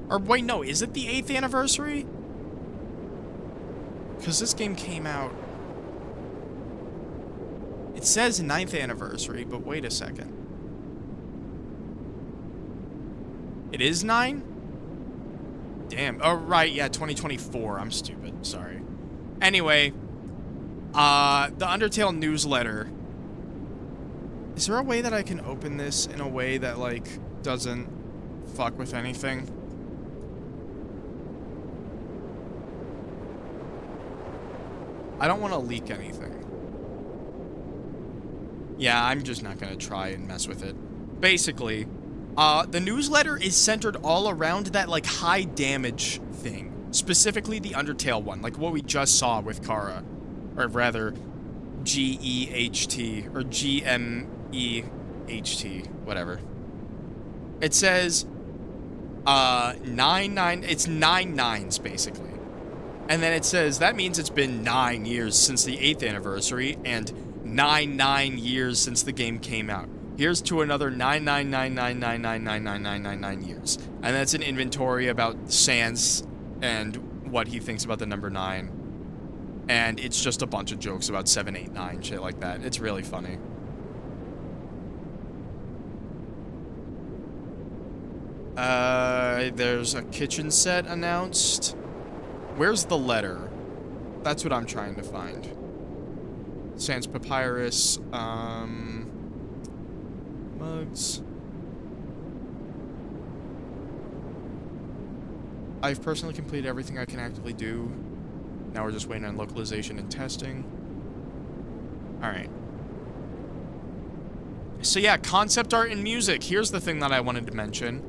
Or, wait, no, is it the 8th anniversary? Because this game came out... It says 9th anniversary, but wait a second. It is 9? Damn. Oh, right, yeah, 2024. I'm stupid. Sorry. Anyway, the Undertale newsletter. Is there a way that I can open this in a way that, like, doesn't fuck with anything? I don't want to leak anything. Yeah, I'm just not gonna try and mess with it. Basically, the newsletter is centered all around that, like, high damage thing. Specifically the Undertale one, like what we just saw with Kara. Or rather, G-E-H-T, or G-M-E-H-T, whatever. It says 9 nines basically. And then it says that means it's been 9 years since the 8th anniversary and 9 years since the game came out. Here's to another 9 years. And that's an inventory about Sans and what he thinks about the number 9. And it's just a bunch of jokes about 7, 8, 9, shit like that. It's really funny. There's a kitchen set announced. Where's the letter? That's what I'm trying to find. Sans Papyrus, mugs. I've personally completed everything I can actively do. Now we're just waiting on localization and testing. Alright. So yeah, concept art and music. Here's the thing that I wanted to mention.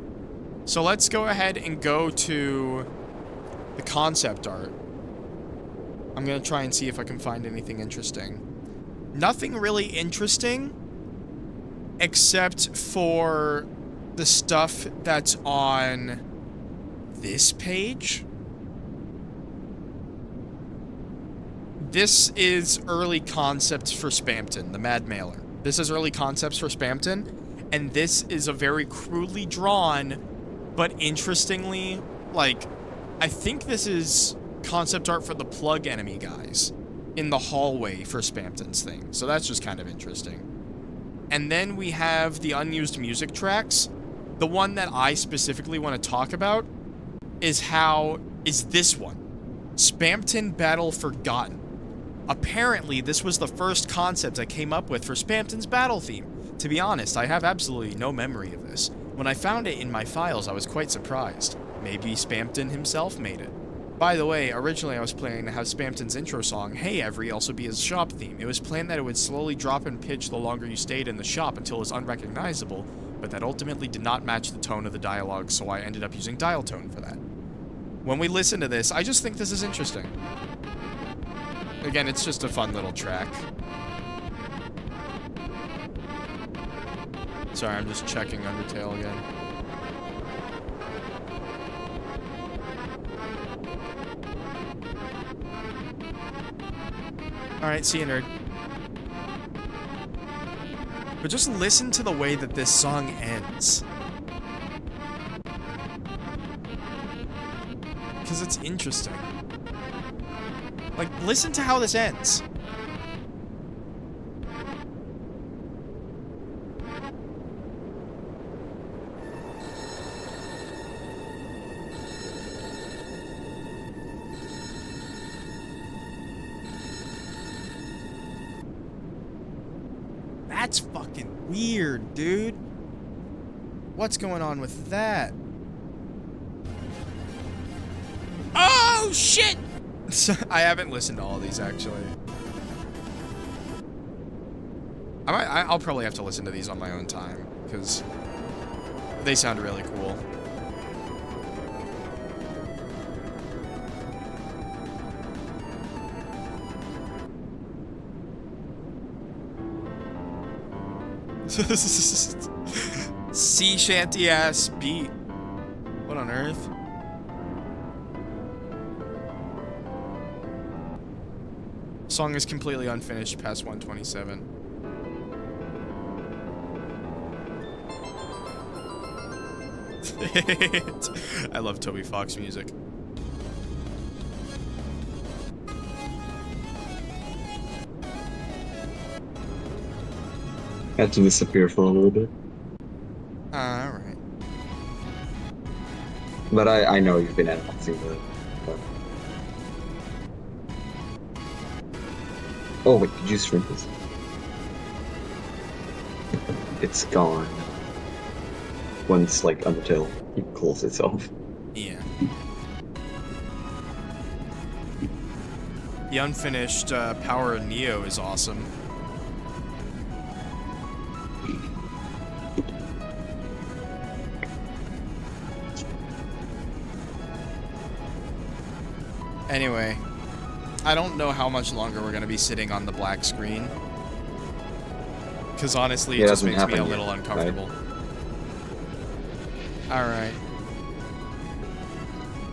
So let's go ahead and go to the concept art. I'm gonna try and see if I can find anything interesting. Nothing really interesting, except for the stuff that's on this page. This is early concepts for Spamton, the Mad Mailer. This is early concepts for Spamton, and this is a very crudely drawn, but interestingly, like, I think this is concept art for the plug enemy guys in the hallway for Spamton's thing. So that's just kind of interesting. And then we have the unused music tracks. The one that I specifically want to talk about is this one. Spamton Battle Forgotten. Apparently, this was the first concept I came up with for Spamton's battle theme. To be honest, I have absolutely no memory of this. When I found it in my files, I was quite surprised. Maybe Spamton himself made it. By the way, originally I was planning to have Spamton's intro song, Hey Every, also be his shop theme. It was planned that it would slowly drop in pitch the longer you stayed in the shop until it was unrecognizable, but that ultimately did not match the tone of the dialogue, so I ended up using dial tone for that. When we listen to this, I just think this is interesting. Again, it's just a fun little track. Sorry, I'm just checking Undertale again. Alright, see you, nerd. But just listen to the way that this song ends. Because it's interesting. Like, listen to how this ends. That's fucking weird, dude. What's going on with that? Oh, shit! I haven't listened to all these, actually. I'll probably have to listen to these on my own time, because they sound really cool. Sea shanty ass beat. What on earth? Song is completely unfinished past 127. I love Toby Fox music. Had to disappear for a little bit. Alright. But I know you've been analyzing the... Oh wait, did you stream this? It's gone. Once, like, Undertale calls itself. Yeah. The unfinished Power of Neo is awesome. Anyway, I don't know how much longer we're going to be sitting on the black screen. Because honestly, it just makes me a little uncomfortable. Alright.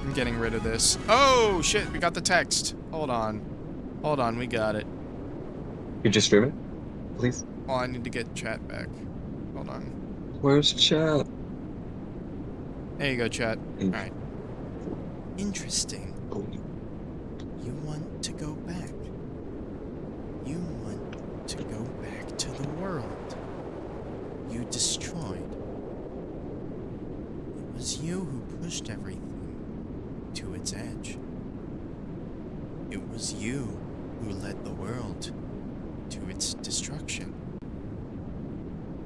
I'm getting rid of this. Oh, shit, we got the text. Hold on. Hold on, we got it. You just stream it, please. Oh, I need to get chat back. Hold on. Where's chat? There you go, chat. Alright. Interesting. You want to go back. You want to go back to the world you destroyed. It was you who pushed everything to its edge. It was you who led the world to its destruction.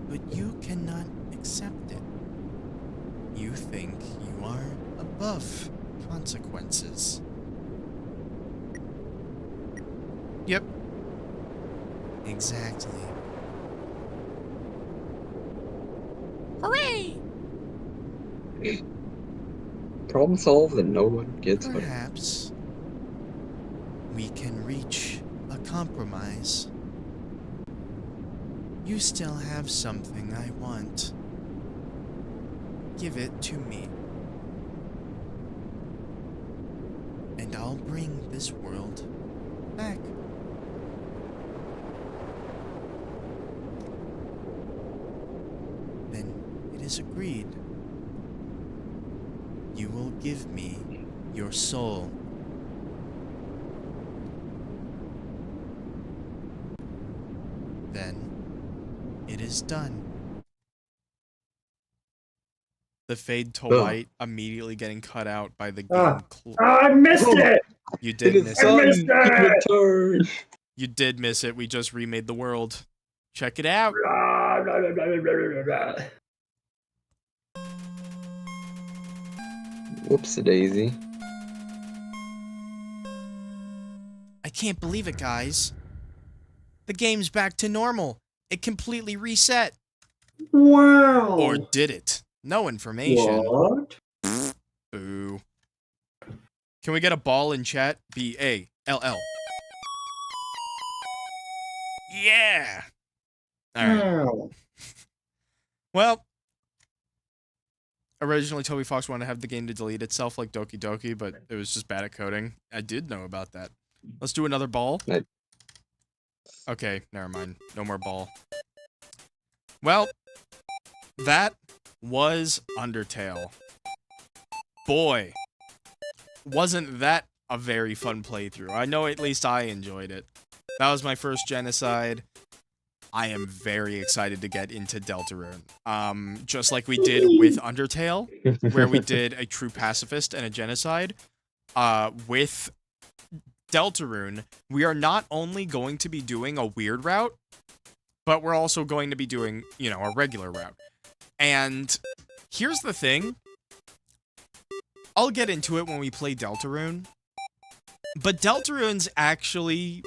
But you cannot accept it. You think you are above consequences. Yep. Exactly. Hooray! Problem solved and no one gets what. Perhaps we can reach a compromise. You still have something I want. Give it to me. And I'll bring this world back. Then it is agreed. You will give me your soul. Then it is done. The fade to white immediately getting cut out by the game. I missed it! You did miss I it. missed it! You did miss it. We just remade the world. Check it out. Whoopsie daisy. I can't believe it, guys. The game's back to normal. It completely reset. Wow. Or did it? No information. What? Boo. Can we get a ball in chat? B-A-L-L. Yeah! Alright. Wow. Well, originally Toby Fox wanted to have the game to delete itself like Doki Doki, but it was just bad at coding. I did know about that. Let's do another ball. Right. Okay, never mind. No more ball. Well, that was Undertale. Boy, wasn't that a very fun playthrough. I know at least I enjoyed it. That was my first Genocide. I am very excited to get into Deltarune. Just like we did with Undertale, where we did a true pacifist and a genocide. With Deltarune, we are not only going to be doing a weird route, but we're also going to be doing, you know, a regular route. And here's the thing. I'll get into it when we play Deltarune. But Deltarune's actually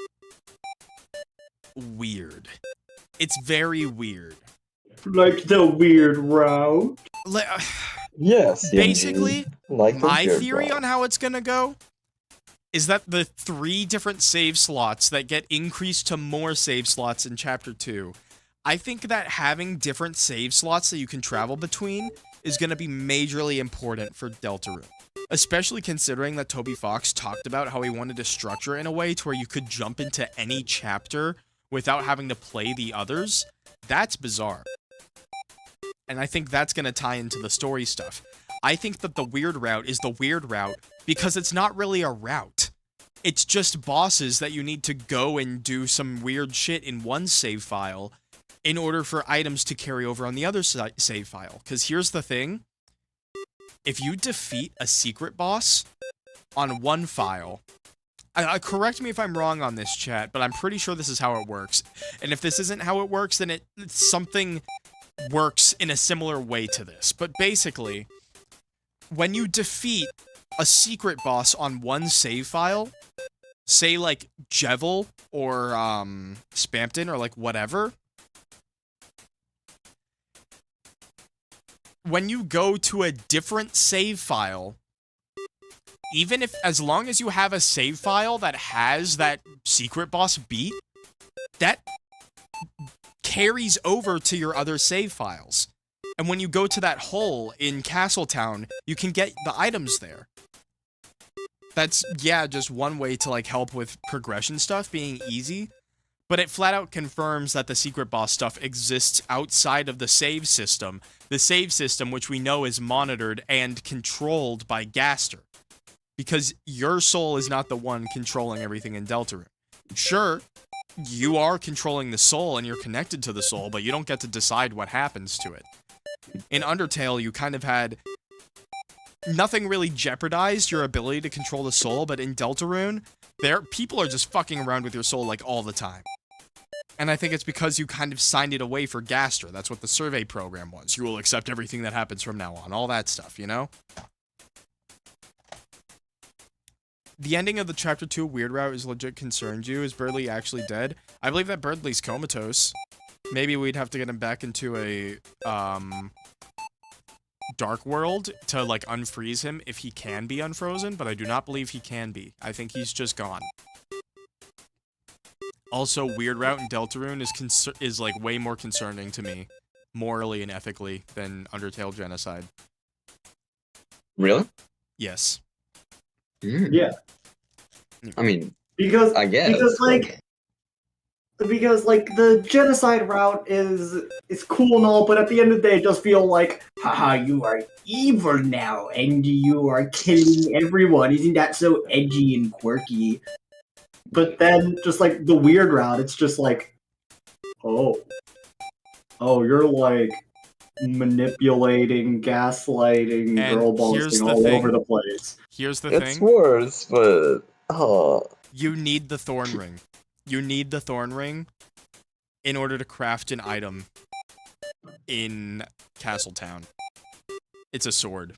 weird. It's very weird. Like the weird route? Yes. Basically, like my theory on how it's gonna go is that the 3 different save slots that get increased to more save slots in Chapter 2, I think that having different save slots that you can travel between is going to be majorly important for Deltarune. Especially considering that Toby Fox talked about how he wanted to structure it in a way to where you could jump into any chapter without having to play the others. That's bizarre. And I think that's going to tie into the story stuff. I think that the weird route is the weird route because it's not really a route. It's just bosses that you need to go and do some weird shit in one save file in order for items to carry over on the other save file. Because here's the thing. If you defeat a secret boss on one file, correct me if I'm wrong on this, chat, but I'm pretty sure this is how it works. And if this isn't how it works, then something works in a similar way to this. But basically, when you defeat a secret boss on one save file, say like Jevil or Spampton or like whatever, when you go to a different save file, even if, as long as you have a save file that has that secret boss beat, that carries over to your other save files. And when you go to that hole in Castletown, you can get the items there. That's, yeah, just one way to, like, help with progression stuff being easy. But it flat out confirms that the secret boss stuff exists outside of the save system. The save system, which we know is monitored and controlled by Gaster. Because your soul is not the one controlling everything in Deltarune. Sure, you are controlling the soul and you're connected to the soul, but you don't get to decide what happens to it. In Undertale, you kind of had... nothing really jeopardized your ability to control the soul, but in Deltarune, people are just fucking around with your soul, like, all the time. And I think it's because you kind of signed it away for Gaster. That's what the survey program was. You will accept everything that happens from now on. All that stuff, you know? The ending of the Chapter 2 Weird Route is legit concerned you. Is Birdley actually dead? I believe that Birdley's comatose. Maybe we'd have to get him back into a, Dark World to, like, unfreeze him if he can be unfrozen, but I do not believe he can be. I think he's just gone. Also, Weird Route in Deltarune is like, way more concerning to me, morally and ethically, than Undertale Genocide. Really? Yes. Yeah. I mean, because I guess. Because the genocide route is cool and all, but at the end of the day, it does feel like, haha, you are evil now, and you are killing everyone. Isn't that so edgy and quirky? But then, just like the weird route, it's just like, oh, you're like manipulating, gaslighting, And girl here's bossing the all thing. over the place. Here's the It's thing. worse, but You need the Thorn Ring. You need the Thorn Ring in order to craft an item in Castletown. It's a sword.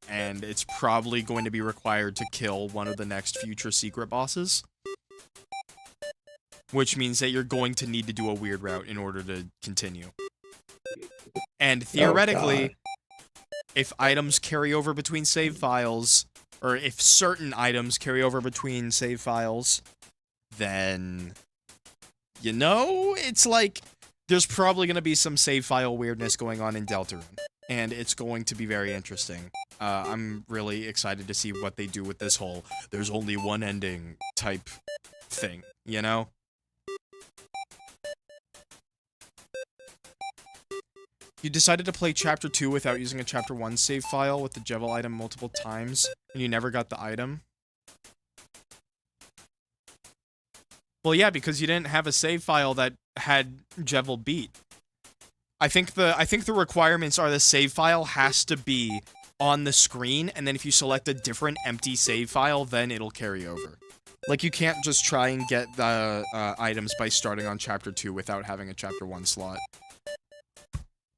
And it's probably going to be required to kill one of the next future secret bosses. Which means that you're going to need to do a weird route in order to continue. And theoretically, if items carry over between save files, or if certain items carry over between save files, then, you know, it's like, there's probably going to be some save file weirdness going on in Deltarune. And it's going to be very interesting. I'm really excited to see what they do with this whole, there's only one ending type thing, you know? You decided to play Chapter 2 without using a Chapter 1 save file with the Jevil item multiple times, and you never got the item? Well, yeah, because you didn't have a save file that had Jevil beat. I think the requirements are the save file has to be on the screen, and then if you select a different empty save file, then it'll carry over. Like, you can't just try and get the items by starting on Chapter 2 without having a Chapter 1 slot.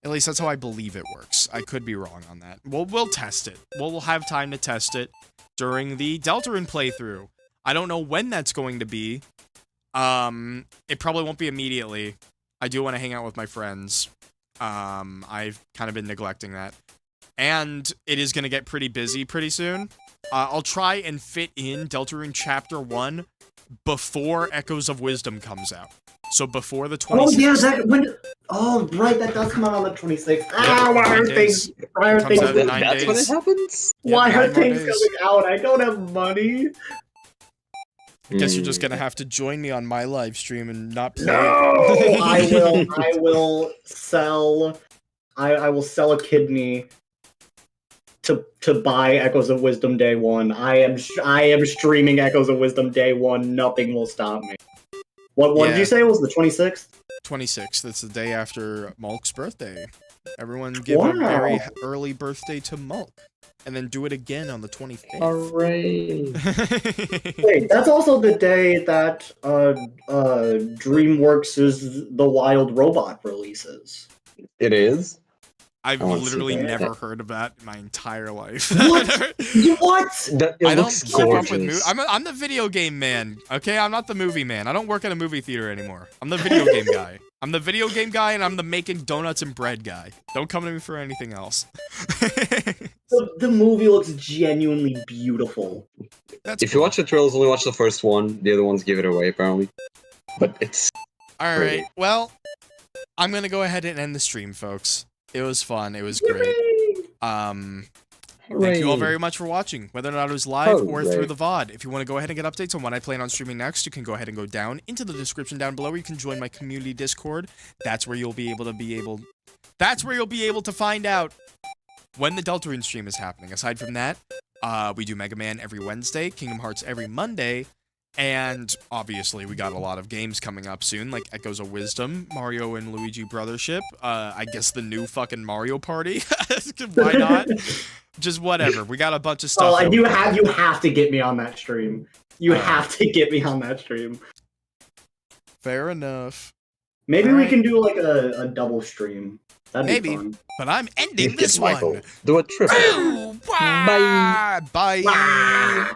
At least that's how I believe it works. I could be wrong on that. We'll test it. We'll have time to test it during the Deltarune playthrough. I don't know when that's going to be. It probably won't be immediately. I do want to hang out with my friends. I've kind of been neglecting that. And it is going to get pretty busy pretty soon. I'll try and fit in Deltarune Chapter 1 before Echoes of Wisdom comes out. So before the 26th. Oh yeah, right, that does come out on the 26th. Why are things? that's when it happens? Why are 9 more things days. coming out? I don't have money. I guess you're just gonna have to join me on my live stream and not play. No, it. I will sell a kidney to buy Echoes of Wisdom Day 1. I am streaming Echoes of Wisdom Day 1. Nothing will stop me. What did you say? It was the 26th? 26th. That's the day after Mulk's birthday. Everyone give a very early birthday to Mulk. And then do it again on the 25th. Hooray! Wait, that's also the day that DreamWorks' The Wild Robot releases. It is? I've I wanna see literally that. never heard of that in my entire life. What? What? It I don't looks keep up with gorgeous. I'm the video game man, okay? I'm not the movie man. I don't work at a movie theater anymore. I'm the video game guy. I'm the video game guy, and I'm the making donuts and bread guy. Don't come to me for anything else. The movie looks genuinely beautiful. That's If you watch the trailers, only watch the first one. The other ones give it away, apparently. But it's... Alright, well, I'm gonna go ahead and end the stream, folks. It was fun. It was great. Thank you all very much for watching, whether or not it was live or through the VOD. If you want to go ahead and get updates on when I plan on streaming next, you can go ahead and go down into the description down below. You can join my community Discord. That's where you'll be able to find out when the Deltarune stream is happening. Aside from that, we do Mega Man every Wednesday, Kingdom Hearts every Monday, and obviously we got a lot of games coming up soon, like Echoes of Wisdom, Mario and Luigi Brothership, I guess the new fucking Mario Party. Why not? Just whatever. We got a bunch of stuff. Oh, you have to get me on that stream. You have to get me on that stream. Fair enough. Maybe we can do like a double stream. That'd be fun. But I'm ending this one. Do a triple. Bye. Bye. Wah.